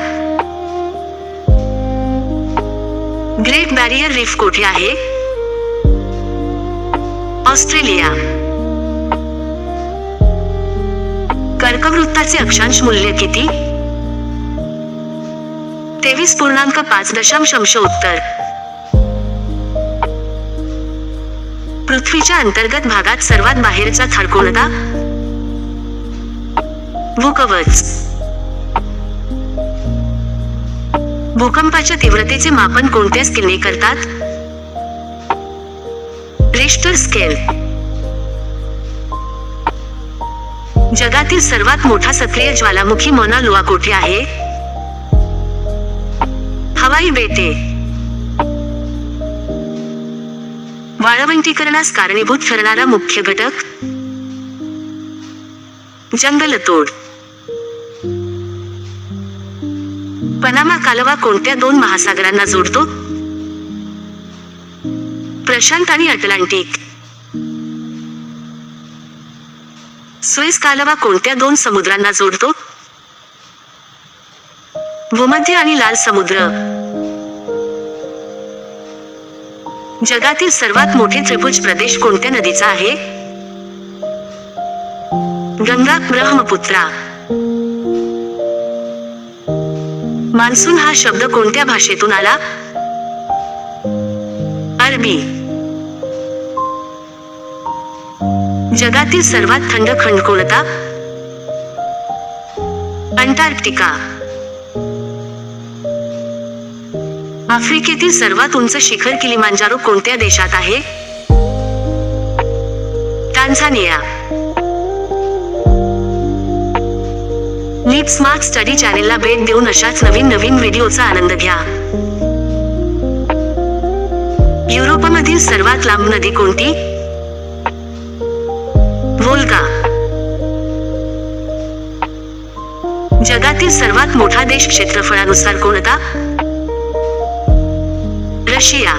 ग्रेट बॅरियर रीफ कोठे आहे? ऑस्ट्रेलिया. कर्कवृत्ताचे अक्षांश मूल्य किती? 23.5 उत्तर. पृथ्वीच्या अंतर्गत भागात सर्वात बाहेरचा थर कोणता? भूकवच. भूकंपाच्या तीव्रतेचे मापन कोणत्या स्केलने करतात? Richter scale. जगातील सर्वात मोठा सक्रिय ज्वालामुखी मौना लोआ कोठे आहे? हवाई बेटे. वाळवंटीकरणास कारणीभूत ठरणारा मुख्य घटक? जंगलतोड. पनामा कालवा कोणत्या 2 महासागरांना जोडतो? प्रशांत आणि अटलांटिक. सुएझ कालवा कोणत्या 2 समुद्रांना जोडतो? भूमध्य आणि लाल समुद्र. जगातील सर्वात मोठे त्रिभुज प्रदेश कोणत्या नदीचा आहे? गंगा, ब्रह्मपुत्रा. मान्सून हा शब्द कोणत्या भाषेतून आला? अरबी. जगातील सर्वात थंड खंड कोणता? अंटार्क्टिका. आफ्रिकेतील सर्वात उंच शिखर किलिमांजारो कोणत्या देशात आहे? टांझानिया. लीप स्मार्ट स्टडी चॅनेलला भेट देऊन अशाच नवीन व्हिडिओचा आनंद घ्या. युरोपमधील सर्वात लांब नदी कोणती? व्होल्गा. जगातील सर्वात मोठा देश क्षेत्रफळानुसार कोणता? रशिया.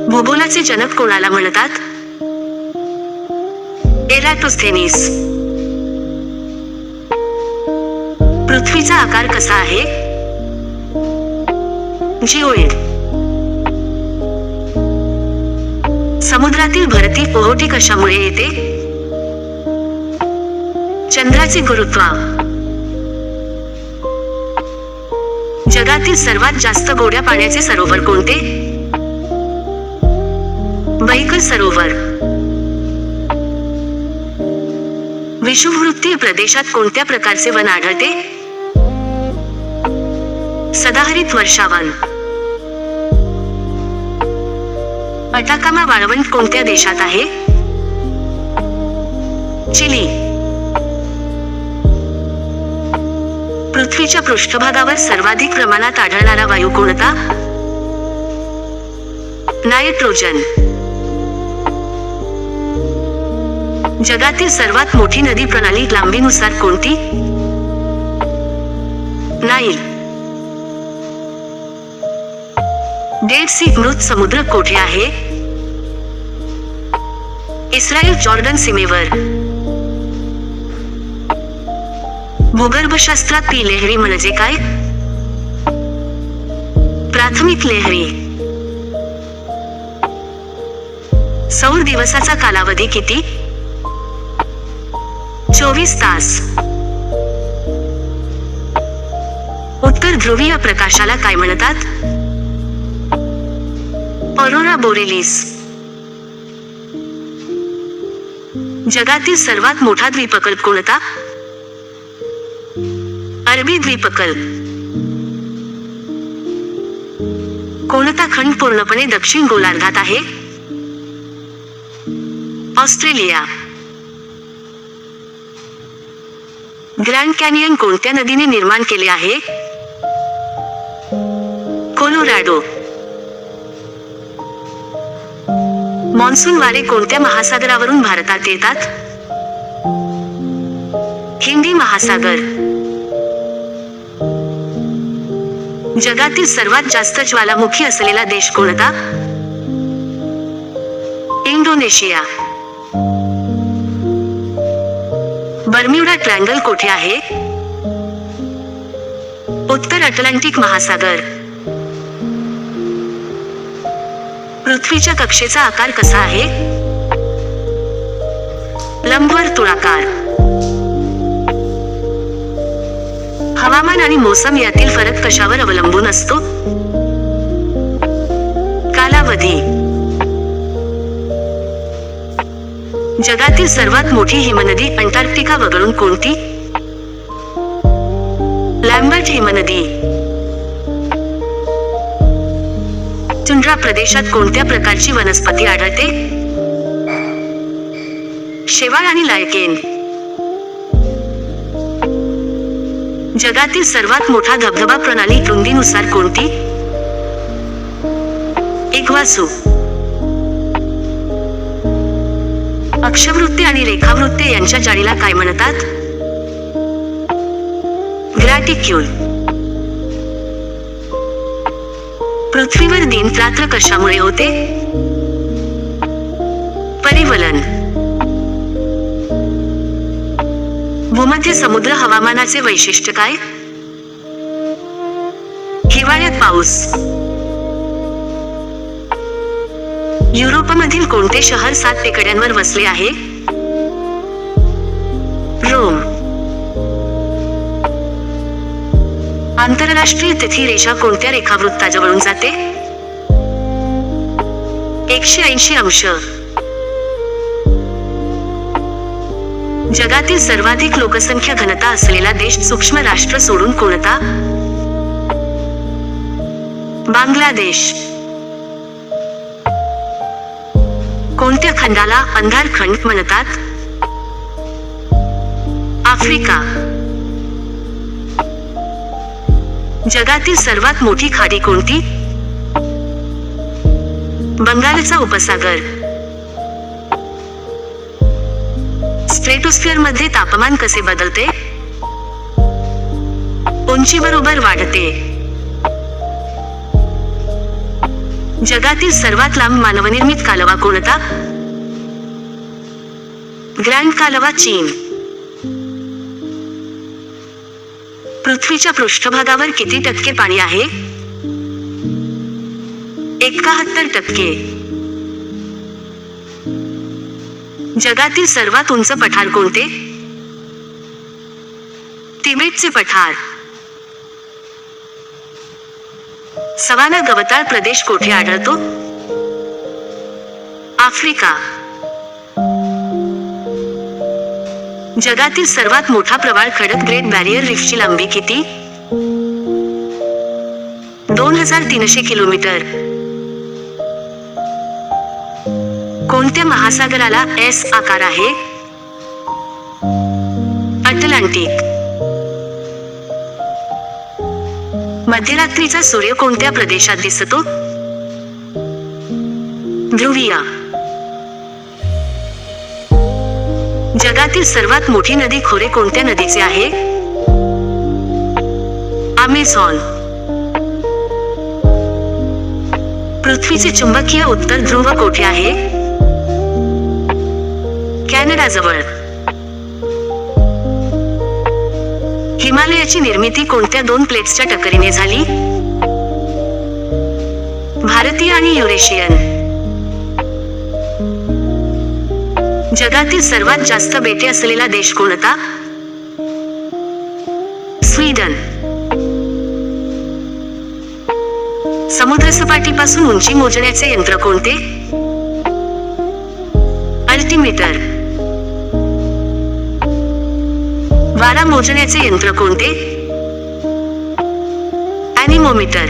भूगोलाचे जनक कोणाला म्हणतात? एराटोस्थेनीस. पृथ्वीचा आकार कसा आहे? जिओइड. समुद्रातील भरती ओहोटी कशामुळे येते? चंद्राचे गुरुत्व. जगातील सर्वात जास्त गोड्या पाण्याचे सरोवर कोणते? बैकल सरोवर. विषुववृत्तीय प्रदेशात कोणत्या प्रकारचे वन आढळते? सदाहरित वर्षावन. अटाकामा वाळवंट कोणत्या देशात आहे? चिली. पृथ्वीच्या पृष्ठभागावर सर्वाधिक प्रमाणात आढळणारा वायू कोणता? नायट्रोजन. जगातील सर्वात मोठी नदी प्रणाली लांबीनुसार कोणती? नाईल. डेड सी मृत समुद्र कोठे आहे? इस्रायल जॉर्डन सीमेवर. भूगर्भशास्त्रात पी लहरी म्हणजे काय? प्राथमिक लहरी. सौर दिवसाचा कालावधी किती? 24 तास. उत्तर ध्रुवीय प्रकाशाला काय म्हणतात? Aurora borealis. जगातील सर्वात मोठा द्वीपकल्प कोणता? अरबी द्वीपकल्प. कोणता खंड पूर्णपणे दक्षिण गोलार्धात आहे? ऑस्ट्रेलिया. ग्रँड कॅनियन कोणत्या नदीने निर्माण केले आहे? कोलोराडो. मॉन्सून वारे कोणत्या महासागरावरून भारतात येतात? हिंदी महासागर. जगातील सर्वात जास्त ज्वालामुखी असलेला देश कोणता? इंडोनेशिया. बर्म्युडा ट्रँगल कोठे आहे? उत्तर अटलांटिक महासागर. पृथ्वीच्या कक्षेचा आकार कसा आहे? लंबवर्तुळाकार. हवामान आणि मोसम यातील फरक कशावर अवलंबून असतो? कालावधी. जगातील सर्वात मोठी हिमनदी अंटार्क्टिका वगळून कोणती? लॅम्बर्ट हिमनदी. टुंड्रा प्रदेशात कोणत्या प्रकारची वनस्पती आढळते? शेवाळ आणि लायकेन. जगातील सर्वात मोठा धबधबा प्रणाली रुंदीनुसार कोणती? इग्वासू. अक्षवृत्ते आणि रेखावृत्ते यांच्या जाळीला काय म्हणतात? ग्रॅटिक्यूल. पृथ्वीवर दिन-रात्र कशामुळे होते? परिवलन. भूमध्य समुद्र हवामानाचे वैशिष्ट्य काय? हिवाळ्यात पाऊस. युरोपमधील कोणते शहर 7 टेकड्यांवर वसले आहे? रोम. आंतरराष्ट्रीय तिथी रेषा कोणत्या रेखावृत्ताजवळून जाते? 180 अंश. जगातील सर्वाधिक लोकसंख्या घनता असलेला देश सूक्ष्म राष्ट्र सोडून कोणता? बांगलादेश. कोणत्या खंडाला अंधार खंड म्हणतात? आफ्रिका. जगातील सर्वात मोठी खाडी कोणती? बंगालचा उपसागर. स्ट्रेटोस्फिअर मध्ये तापमान कसे बदलते? उंचीबरोबर वाढते. जगातील सर्वात लांब मानवनिर्मित कालवा कोणता? ग्रँड कालवा, चीन. पृथ्वीच्या पृष्ठभागावर किती टक्के पाणी आहे? 71%. जगातील सर्वात उंच पठार कोणते? तिबेटचे पठार. सवाना गवताळ प्रदेश कोठे आढळतो? आफ्रिका. जगातील सर्वात मोठा प्रवाळ खडक ग्रेट बॅरियर रीफची लांबी किती? 2300 किलोमीटर. कोणत्या महासागराला एस आकार आहे? अटलांटिक. मध्यरात्रीचा सूर्य कोणत्या प्रदेशात दिसतो? ध्रुवीय. जगातील सर्वात मोठी नदी खोरे कोणत्या नदीचे आहे? अमेझॉन. पृथ्वीचे चुंबकीय उत्तर ध्रुव कोठे आहे? कॅनडाजवळ. हिमालयाची निर्मिती कोणत्या 2 प्लेट्सच्या टक्करीने झाली? भारतीय आणि युरेशियन. जगातील सर्वात जास्त बेटे असलेला देश कोणता? स्वीडन. समुद्रसपाटीपासून उंची मोजण्याचे यंत्र कोणते? अल्टिमीटर. वारा मोजण्याचे यंत्र कोणते? ॲनिमोमीटर.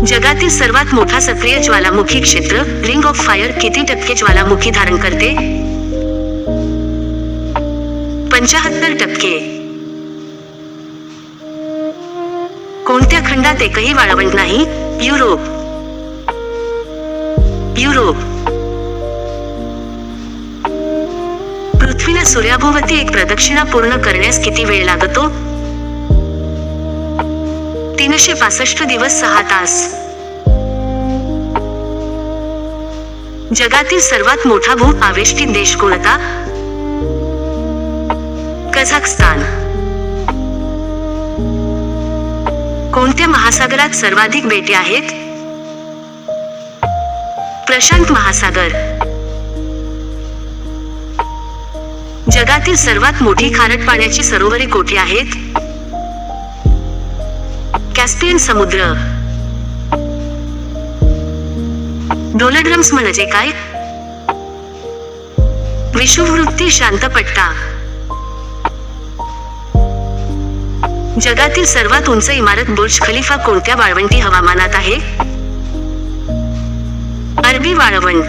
जगातील सर्वात मोठा सक्रिय ज्वालामुखी क्षेत्र रिंग ऑफ फायर किती टक्के ज्वालामुखी धारण करते? 75%. कोणत्या खंडात एकही वाळवंट नाही? युरोप. युरोप. पृथ्वीला सूर्याभोवती एक प्रदक्षिणा पूर्ण करण्यास किती वेळ लागतो? 365 दिवस 6 तास. जगातील सर्वात मोठा भू-आवेष्टित देश कोणता? कझाकस्तान. कोणत्या महासागरात सर्वाधिक बेटे आहेत? प्रशांत महासागर. जगातील सर्वात मोठी खारट पाण्याची सरोवरे कोठे आहेत? कॅस्पियन समुद्र. डोलड्रम्स म्हणजे काय? विषुववृत्तीय शांतपट्टा. जगातील सर्वात उंच इमारत बुर्ज खलिफा कोणत्या वाळवंटी हवामानात आहे? अरबी वाळवंट.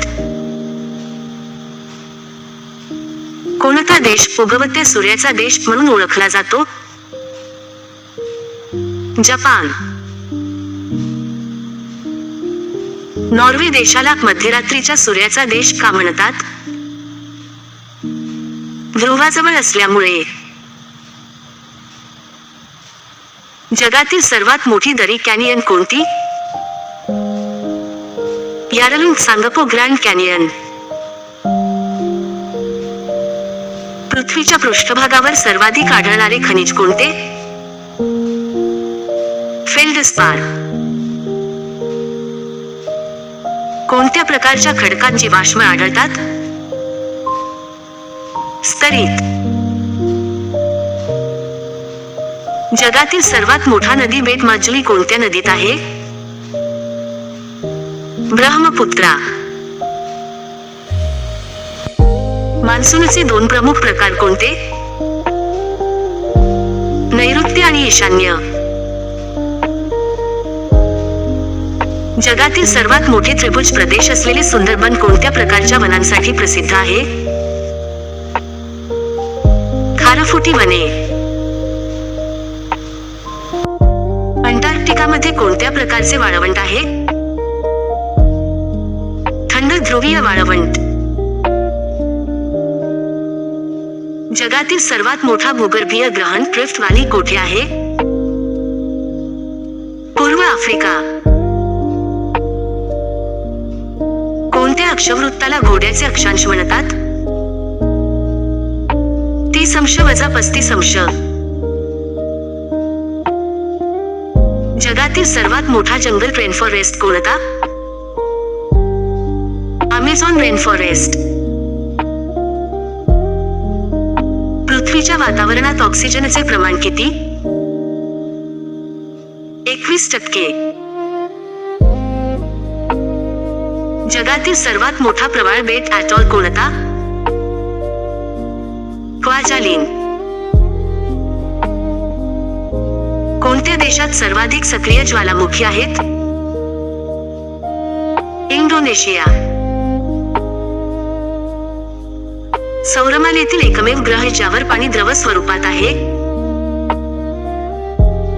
कोणता देश उगवत्या सूर्याचा देश म्हणून ओळखला जातो? जपान. नॉर्वे देशाला मध्यरात्रीच्या सूर्याचा देश का म्हणतात? ध्रुवाजवळ असल्यामुळे. जगातील सर्वात मोठी दरी कॅनियन कोणती? Yarlung Tsangpo grand canyon. पृथ्वीच्या पृष्ठभागावर सर्वाधिक आढळणारे खनिज कोणते? फेल्डस्पार. कोणत्या प्रकारच्या खडकात जीवाश्म आढळतात? स्तरीत. जगातील सर्वात मोठा नदी बेट माजुली कोणत्या नदीत आहे? ब्रह्मपुत्रा. मान्सूनचे दोन प्रमुख प्रकार कोणते? नैऋत्य आणि ईशान्य. जगातील सर्वात मोठे त्रिभुज प्रदेश असलेले सुंदरबन कोणत्या प्रकारच्या वनांसाठी प्रसिद्ध आहे? खारफुटी वने. अंटार्क्टिकामध्ये कोणत्या प्रकारचे वाळवंट आहे? थंड ध्रुवीय वाळवंट. जगातील सर्वात मोठा भूगर्भीय ग्रहण रिफ्ट व्हॅली कोठे आहे? पूर्व आफ्रिका. कोणत्या अक्षवृत्ताला घोड्याचे अक्षांश म्हणतात? 30 अंश वजा 35 अंश. जगातील सर्वात मोठा जंगल रेनफॉरेस्ट कोणता? Amazon rainforest. पृथ्वीच्या वातावरणात ऑक्सिजनचे प्रमाण किती? 21%. जगातील सर्वात मोठा प्रवाळ बेट ॲटॉल कोणता? क्वाजालिन. कोणत्या देशात सर्वाधिक सक्रिय ज्वालामुखी आहेत? इंडोनेशिया. सौरमालेतील एकमेव ग्रह ज्यावर पाणी द्रव स्वरूपात आहे?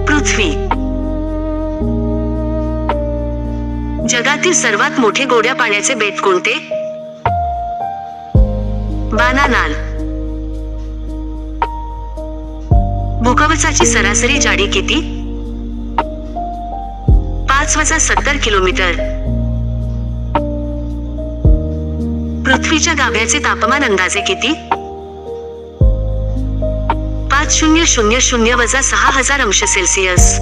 पृथ्वी. जगातील सर्वात मोठे गोड्या पाण्याचे बेट कोणते? बानानाल. भूकवचाची सरासरी जाडी किती? 5-70 किलोमीटर. पृथ्वीच्या गाभ्याचे तापमान अंदाजे किती? 5000-6000 अंश सेल्सिअस.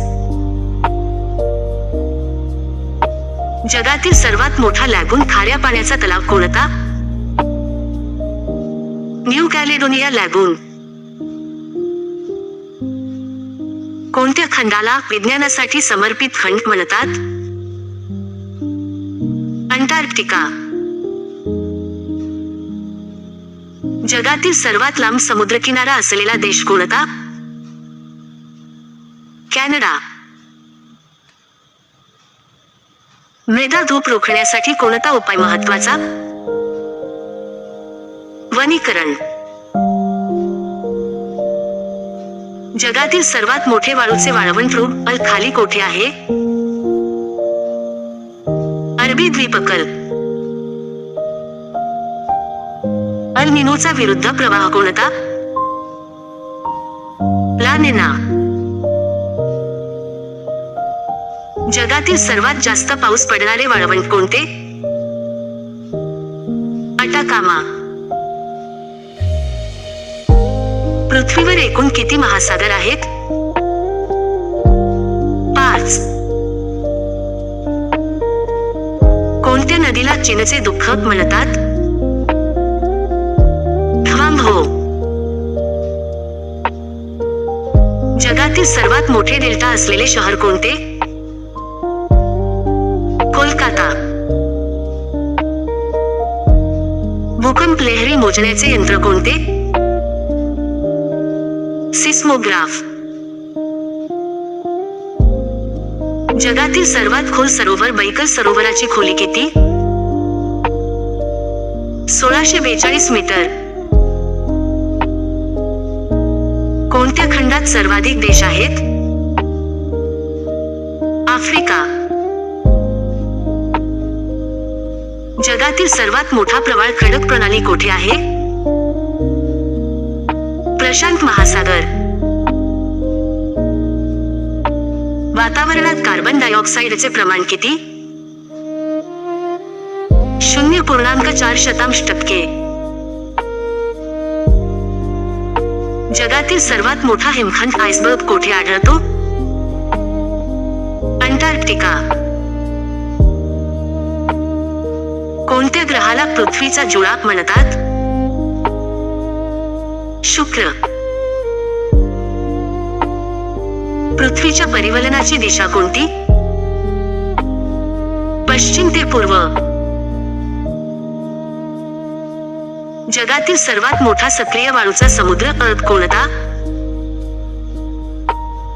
जगातील सर्वात मोठा लॅगून खाऱ्या पाण्याचा तलाव कोणता? न्यू कॅलेडोनिया लॅगून. कोणत्या खंडाला विज्ञानासाठी समर्पित खंड म्हणतात? अंटार्क्टिका. जगातील सर्वात लांब समुद्रकिनारा असलेला देश कोणता? कॅनडा. मृदा धूप रोखण्यासाठी कोणता उपाय महत्वाचा? वनीकरण. जगातील सर्वात मोठे वाळूचे वाळवंट रूब अल खाली कोठे आहे? अरबी द्वीपकल्प. अल निनोचा विरुद्ध प्रवाह कोणता? ला निना. जगातील सर्वात जास्त पाऊस पडणारे वाळवंट कोणते? अटाकामा. पृथ्वीवर एकूण किती महासागर आहेत? 5. कोणत्या नदीला चीनचे दुःख म्हणतात? ह्वांगहो. जगातील सर्वात मोठे डेल्टा असलेले शहर कोणते? कोलकाता. भूकंप लहरी मोजण्याचे यंत्र कोणते? सिस्मोग्राफ. जगातील सर्वात खोल सरोवर बैकल सरोवराची खोली किती? 1642 मीटर. कोणत्या खंडात सर्वाधिक देश आहेत? आफ्रिका. जगातील सर्वात मोठा प्रवाळ खडक प्रणाली कोठे आहे? प्रशांत महासागर. वातावरणात कार्बन डायऑक्साईडचे प्रमाण किती? 0.4%. जगातील सर्वात मोठा हिमखंड आइसबर्ग कोठे आढळतो? अंटार्क्टिका. कोणत्या ग्रहाला पृथ्वीचा जुळा म्हणतात? शुक्र. पृथ्वीच्या परिवलनाची दिशा कोणती? पश्चिम ते पूर्व. जगातील सर्वात मोठा सक्रिय वाळूचा समुद्र कोणता?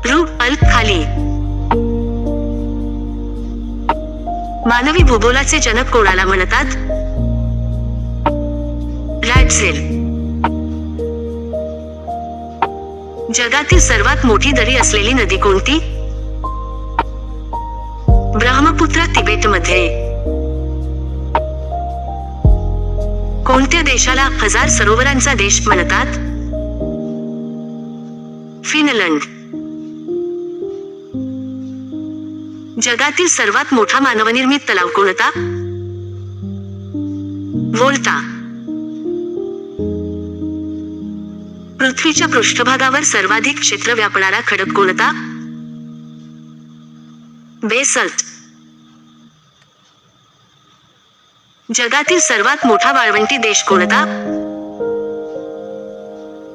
रूब अल खाली. मानवी भूगोलाचे जनक कोणाला म्हणतात? रॅटझेल. जगातील सर्वात मोठी दरी असलेली नदी कोणती? ब्रह्मपुत्रा तिबेटमध्ये. कोणत्या देशाला 1000 सरोवरांचा देश म्हणतात? फिनलंड. जगातील सर्वात मोठा मानवनिर्मित तलाव कोणता? व्होल्टा. पृथ्वीच्या पृष्ठभागावर सर्वाधिक क्षेत्र व्यापणारा खडक कोणता? बेसल्ट. जगातील सर्वात मोठा वाळवंटी देश कोणता?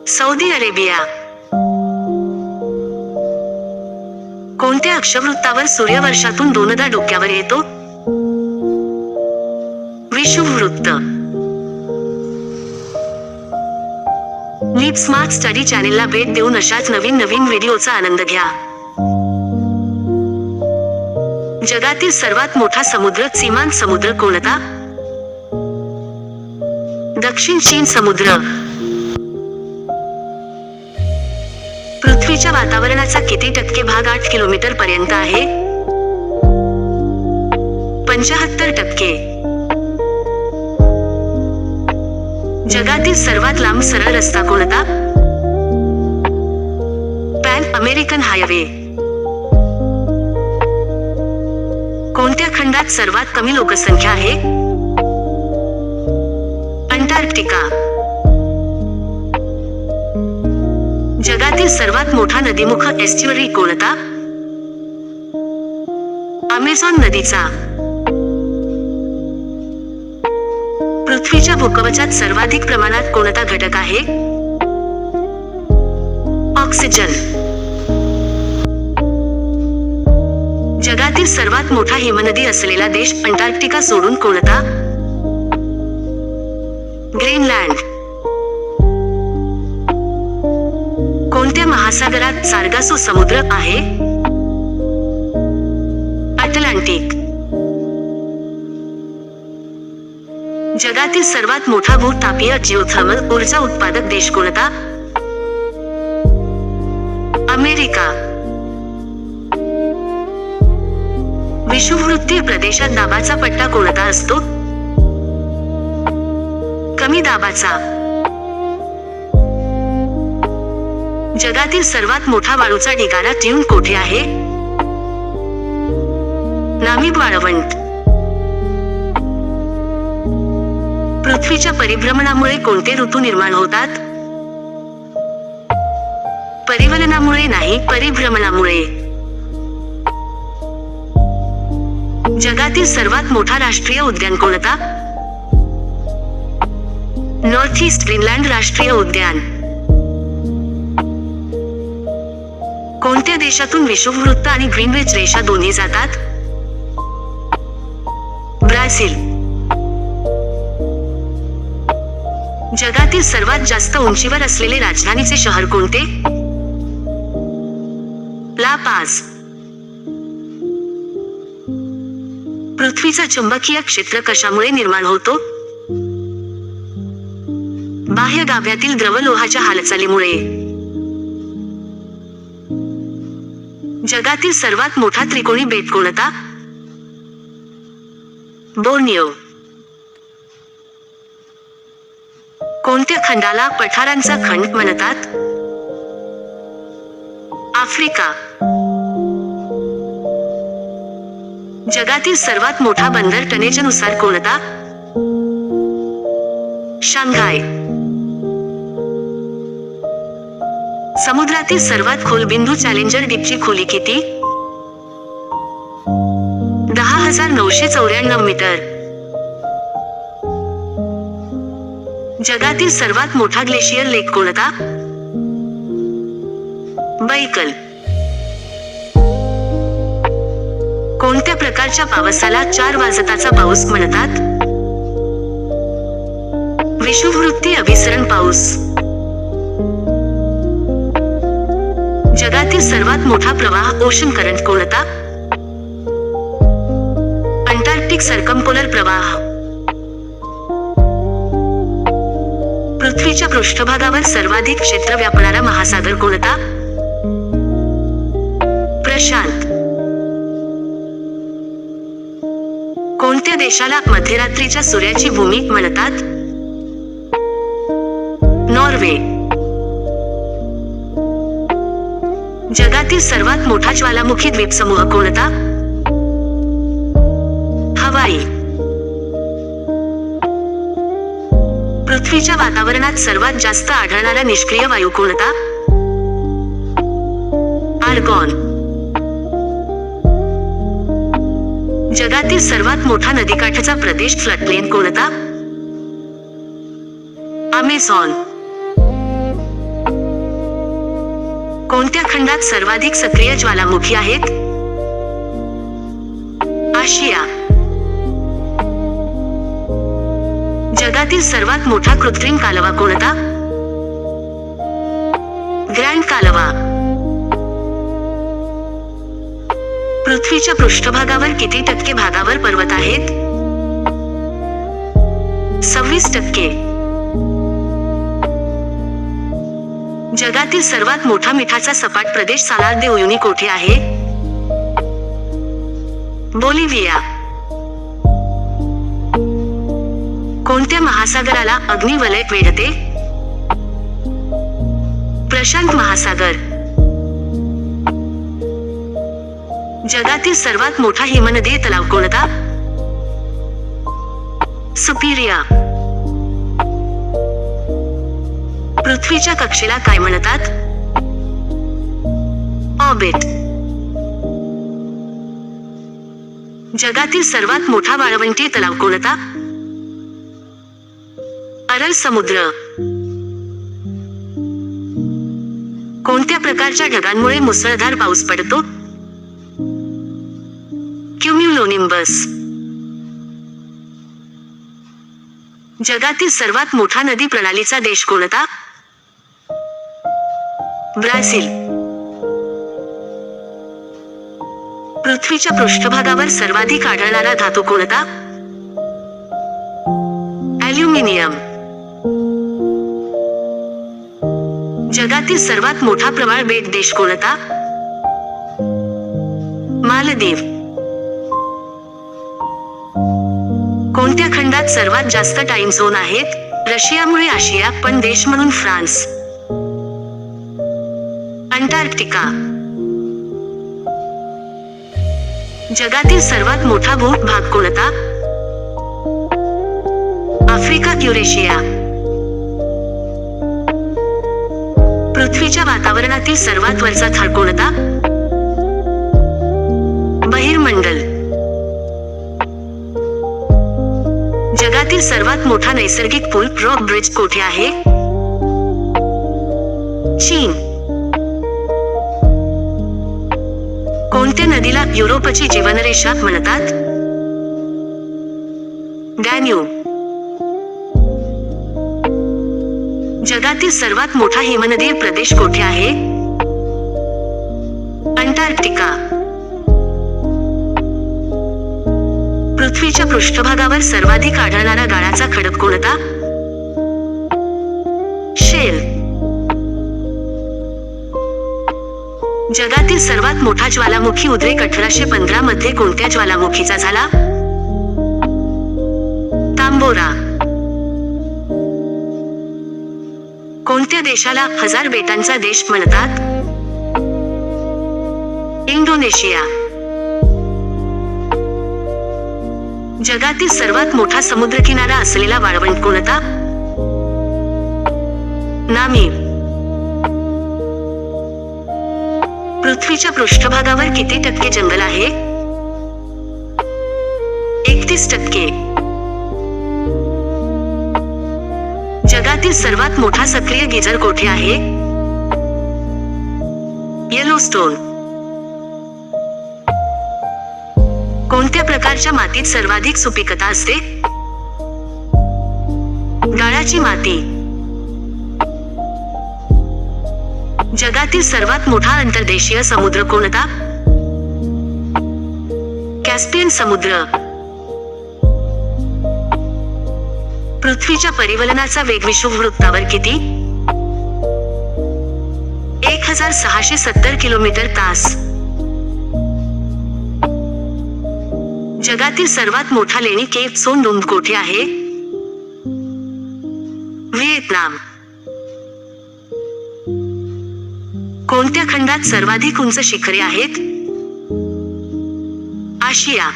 Saudi Arabia. कोणत्या अक्षवृत्तावर सूर्य वर्षातून 2दा डोक्यावर येतो? विषुववृत्त. लीप स्मार्ट स्टडी चॅनेलला भेट देऊन अशाच नवीन व्हिडिओचा आनंद घ्या. जगातील सर्वात मोठा समुद्र सीमांत समुद्र कोणता? दक्षिण चीन समुद्र. पृथ्वीच्या वातावरणाचा किती टक्के भाग 8 किलोमीटर पर्यंत आहे? 75%. जगातील सर्वात लांब सरळ रस्ता कोणता? Pan American highway. कोणत्या खंडात सर्वात कमी लोकसंख्या आहे? अंटार्क्टिका. जगातील सर्वात मोठा नदीमुख एस्च्युअरी कोणता? अमेझॉन नदीचा. पृथ्वीच्या भूकवचात सर्वाधिक प्रमाणात कोणता घटक आहे? ऑक्सिजन. जगातील सर्वात मोठा हिमनदी असलेला देश अंटार्क्टिका सोडून कोणता? ग्रीनलँड. कोणत्या महासागरात सार्गासो समुद्र आहे? अटलांटिक. जगातील सर्वात मोठा भूतापीय जिओथर्मल ऊर्जा उत्पादक देश कोणता? अमेरिका. विषुववृत्तीय प्रदेशात दाबाचा पट्टा कोणता असतो? कमी दाबाचा. जगातील सर्वात मोठा वाळूचा ढिगारा ट्यून कोठे आहे? नामीब वाळवंट. पृथ्वीच्या परिभ्रमणामुळे कोणते ऋतू निर्माण होतात? परिवलनामुळे नाही, परिभ्रमणामुळे. जगातील सर्वात मोठा राष्ट्रीय उद्यान कोणता? नॉर्थ ईस्ट ग्रीनलँड राष्ट्रीय उद्यान. कोणत्या देशातून विषुववृत्त आणि ग्रीनविच रेषा दोन्ही जातात? ब्राझील. जगातील सर्वात जास्त उंचीवर असलेले राजधानीचे शहर कोणते? ला पाझ. पृथ्वीचा चुंबकीय क्षेत्र कशामुळे निर्माण होतो? बाह्य गाभ्यातील द्रवलोहाच्या हालचालीमुळे. जगातील सर्वात मोठा त्रिकोणी बेट कोणता? बोर्निओ. कोणत्या खंडाला पठारांचा खंड म्हणतात? आफ्रिका. जगातील सर्वात मोठा बंदर टनेजनुसार कोणता? शांघाय. समुद्रातील सर्वात खोल बिंदू चॅलेंजर डीपची खोली किती? 10,994 मीटर. जगातील सर्वात मोठा ग्लेशियर लेक कोणता? बैकल. कोणत्या प्रकारच्या पावसाला 4 वाजताचा पाऊस म्हणतात? विषुववृत्तीय अभिसरण पाऊस. जगातील सर्वात मोठा प्रवाह ओशन करंट कोणता? अंटार्क्टिक सर्कमपोलर प्रवाह. पृथ्वीच्या पृष्ठभागावर सर्वाधिक क्षेत्र व्यापणारा महासागर कोणता? प्रशांत. कोणत्या देशाला मध्यरात्रीच्या सूर्याची भूमी म्हणतात? नॉर्वे. जगातील सर्वात मोठा ज्वालामुखी द्वीपसमूह कोणता? हवाई. पृथ्वीच्या वातावरणात सर्वात जास्त आढळणारा निष्क्रिय वायू कोणता? आर्गॉन. जगातील सर्वात मोठा नदीकाठाचा प्रदेश फ्लडप्लेन कोणता? अमेझॉन. कोणत्या खंडात सर्वाधिक सक्रिय ज्वालामुखी आहेत? आशिया. जगातील सर्वात मोठा कृत्रिम कालवा कोणता? ग्रँड कालवा. पृथ्वीच्या पृष्ठभागावर किती टक्के भागावर पर्वत आहेत? 26%. जगातील सर्वात मोठा मिठाचा सपाट प्रदेश सालार दे उयुनी कोठे आहे? बोलिव्हिया. कोणत्या महासागराला अग्निवलय वेढते? प्रशांत महासागर. जगातील सर्वात मोठा हिमनदीय तलाव कोणता? सुपिरिया. पृथ्वीच्या कक्षेला काय म्हणतात? ऑर्बिट. जगातील सर्वात मोठा वाळवंटीय तलाव कोणता? अरल समुद्र. कोणत्या प्रकारच्या ढगांमुळे मुसळधार पाऊस पडतो? क्युम्युलोनिंबस. जगातील सर्वात मोठा नदी प्रणालीचा देश कोणता? ब्राझील. पृथ्वीच्या पृष्ठभागावर सर्वाधिक आढळणारा धातू कोणता? ॲल्युमिनियम. जगातील सर्वात मोठा प्रवाळ बेट देश कोणता? मालदीव. कोणत्या खंडात सर्वात जास्त टाइम झोन आहेत? रशियामुळे आशिया, पण देश म्हणून फ्रान्स. अंटार्क्टिका. जगातील सर्वात मोठा भूभाग कोणता? Africa, Eurasia. पृथ्वीच्या वातावरणातील सर्वात वरचा थर कोणता? बहिर्मंडल. जगातील सर्वात मोठा नैसर्गिक पूल रॉक ब्रिज कोठे आहे? चीन. कोणत्या नदीला युरोपची जीवनरेषा म्हणतात? डॅन्यूब. जगातील सर्वात मोठा हिमनदीय प्रदेश कोठे आहे? अंटार्क्टिका. पृथ्वीच्या पृष्ठभागावर सर्वाधिक आढळणारा गाळाचा खडक कोणता? शेल. जगातील सर्वात मोठा ज्वालामुखी उद्रेक 1815 मध्ये कोणत्या ज्वालामुखीचा झाला? तांबोरा. कोणत्या देशाला 1000 बेटांचा देश म्हणतात? इंडोनेशिया. जगातील सर्वात मोठा समुद्रकिनारा असलेला वाळवंट कोणता? नामीब. पृथ्वीच्या पृष्ठभागावर किती टक्के जंगल आहे? 31%. जगातील सर्वात मोठा सक्रिय गिझर कोठे आहे? येलोस्टोन. कोणत्या प्रकारच्या मातीत सर्वाधिक सुपीकता असते? गाळाची माती. जगातील सर्वात मोठा अंतर्देशीय समुद्र कोणता? कॅस्पियन समुद्र. पृथ्वीच्या परिवलनाचा वेग विषुववृत्तावर किती? 1670 किलोमीटर तास. जगातील सर्वात मोठा लेणी केप सोन डूम कोठे आहे? व्हिएतनाम. कोणत्या खंडात सर्वाधिक उंच शिखरे आहेत? आशिया.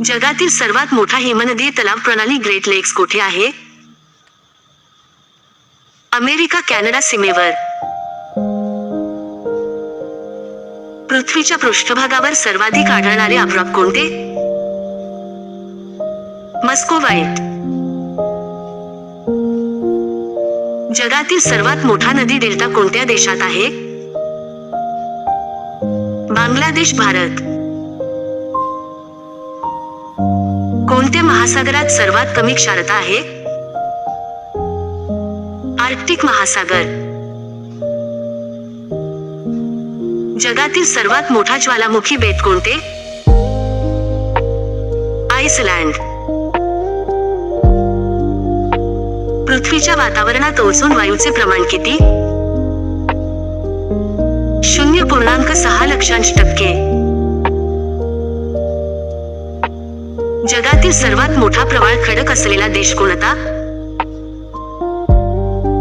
जगातील सर्वात मोठा हिमनदीय तलाव प्रणाली ग्रेट लेक्स कोठे आहे? अमेरिका कॅनडा सीमेवर. पृथ्वीच्या पृष्ठभागावर सर्वाधिक आढळणारे अभ्राक कोणते? मस्कोवाईट. जगातील सर्वात मोठा नदी डेल्टा कोणत्या देशात आहे? बांगलादेश, भारत. कोणत्या महासागरात सर्वात कमी क्षारता आहे? आर्क्टिक महासागर. जगातील सर्वात मोठा ज्वालामुखी बेट कोणते? आइसलँड. पृथ्वीच्या वातावरणात ओझोन वायूचे प्रमाण किती? 0.6%. जगातील सर्वात मोठा प्रवाळ खडक असलेला देश कोणता?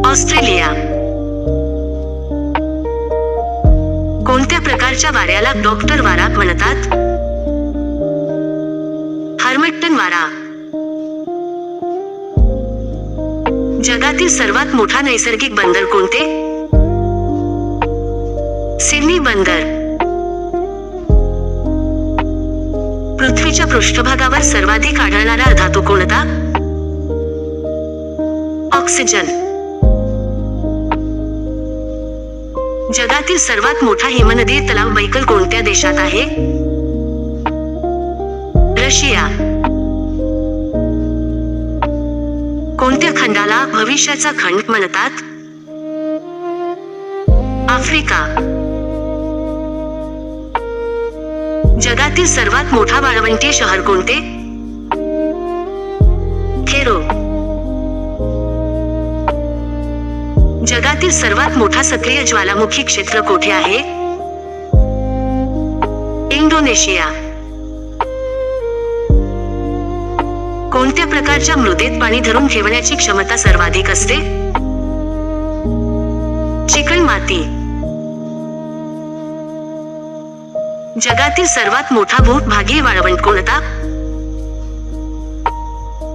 ऑस्ट्रेलिया. कोणत्या प्रकारच्या वाऱ्याला डॉक्टर वारा म्हणतात? हार्मट्टन वारा. जगातील सर्वात मोठा नैसर्गिक बंदर कोणते? सिडनी बंदर. पृथ्वीच्या पृष्ठभागावर सर्वाधिक आढळणारा धातू कोणता? ऑक्सिजन. जगातील सर्वात मोठा हिमनदीय तलाव बैकल कोणत्या देशात आहे? रशिया. कोणत्या खंडाला भविष्याचा खंड म्हणतात? आफ्रिका. जगातील सर्वात मोठा वाळवंटीय शहर कोणते? केरो. जगातील सर्वात मोठा सक्रिय ज्वालामुखी क्षेत्र कोठे आहे? इंडोनेशिया. कोणत्या प्रकारच्या मृदेत पाणी धरून ठेवण्याची क्षमता सर्वाधिक असते? चिकण माती. जगातील सर्वात मोठा भूभागीय वाळवंट कोणता?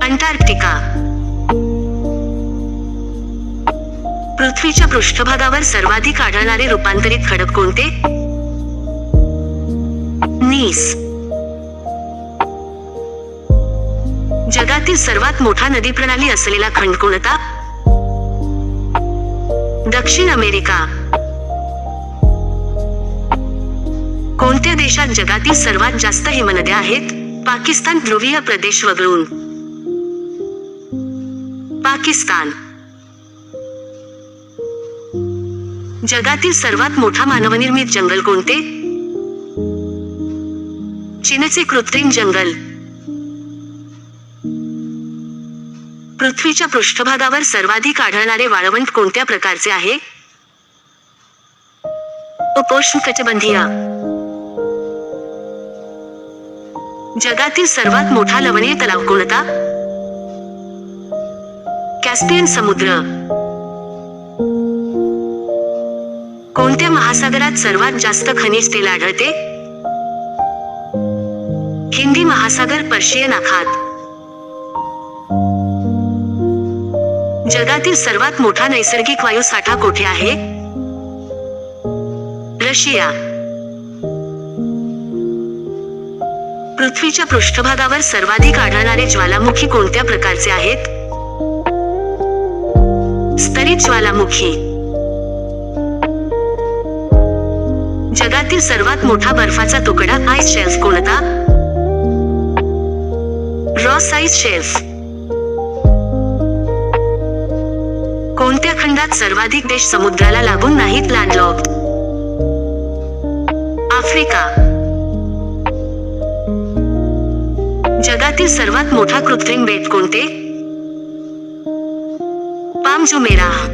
अंटार्क्टिका. पृथ्वीच्या पृष्ठभागावर सर्वाधिक आढळणारे रूपांतरित खडक कोणते? नीस. जगातील सर्वात मोठा नदी प्रणाली असलेला खंड कोणता? दक्षिण अमेरिका. कोणत्या देशात जगातील सर्वात जास्त हिमनद्या आहेत? पाकिस्तान. ध्रुवीय प्रदेश वगळून. पाकिस्तान. जगातील सर्वात मोठा मानवनिर्मित जंगल कोणते? चीनचे कृत्रिम जंगल. पृथ्वीच्या पृष्ठभागावर सर्वाधिक आढळणारे वाळवंट कोणत्या प्रकारचे आहे? उपोष्णकटिबंधीय. जगातील सर्वात मोठा लवणीय तलाव कोणता? कॅस्पियन समुद्र. कोणत्या महासागरात सर्वात जास्त खनिज तेल आढळते? हिंदी महासागर. पर्शियन आखात. जगातील सर्वात मोठा नैसर्गिक वायू साठा कोठे आहे? रशिया. पृथ्वीच्या पृष्ठभागावर सर्वाधिक आढळणारे ज्वालामुखी कोणत्या प्रकारचे आहेत? स्तरित ज्वालामुखी. जगातील सर्वात मोठा बर्फाचा तुकडा आईस शेल्फ कोणता? Ross ice shelf. कोणत्या खंडात सर्वाधिक देश समुद्राला लागून नाहीत? लँडलॉक्ड. आफ्रिका. जगातील सर्वात मोठा कृत्रिम बेट कोणते? Palm Jumeirah.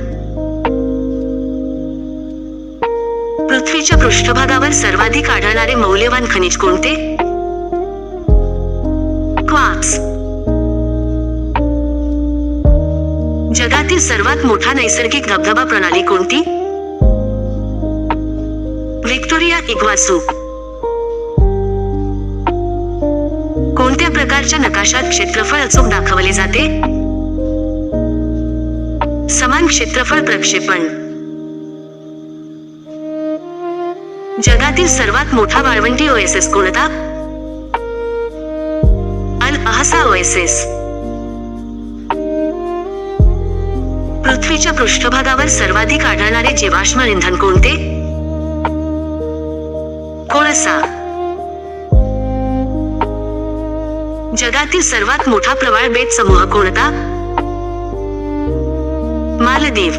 पृथ्वीच्या पृष्ठभागावर सर्वाधिक आढळणारे मौल्यवान खनिज कोणते? क्वार्ट्ज. जगातील सर्वात मोठा नैसर्गिक धबधबा प्रणाली कोणती? Victoria Iguazu. कोणत्या प्रकारच्या नकाशात क्षेत्रफळ अचूक दाखवले जाते? समान क्षेत्रफळ प्रक्षेपण. जगातील सर्वात मोठा वाळवंटी ओएसिस कोणता? अल अहसा ओएसिस. पृथ्वीच्या पृष्ठभागावर सर्वाधिक आढळणारे जीवाश्म इंधन कोणते? कोळसा. जगातील सर्वात मोठा प्रवाळ बेट समूह कोणता? मालदीव.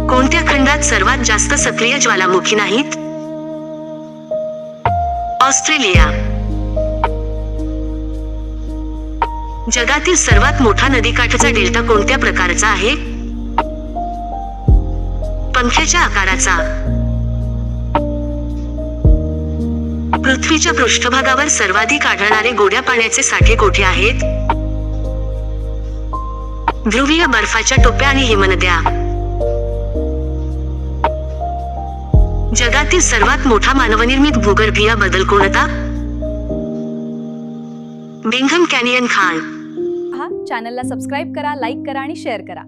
कोणत्या खंडात सर्वात जास्त सक्रिय ज्वालामुखी नाहीत? ऑस्ट्रेलिया. जगातील सर्वात मोठा नदीकाठाचा डेल्टा कोणत्या प्रकारचा आहे? पंख्याच्या आकाराचा. पृथ्वीच्या पृष्ठभागावर सर्वाधिक आढळणारे गोड्या पाण्याचे साठे कोठे आहेत? ध्रुवीय बर्फाच्या टोप्या आणि हिमनद्या. जगातील सर्वात मोठा मानवनिर्मित भूगर्भीय बदल कोणता? Bingham canyon Khan. चॅनलला सबस्क्राईब करा, लाईक करा आणि शेअर करा.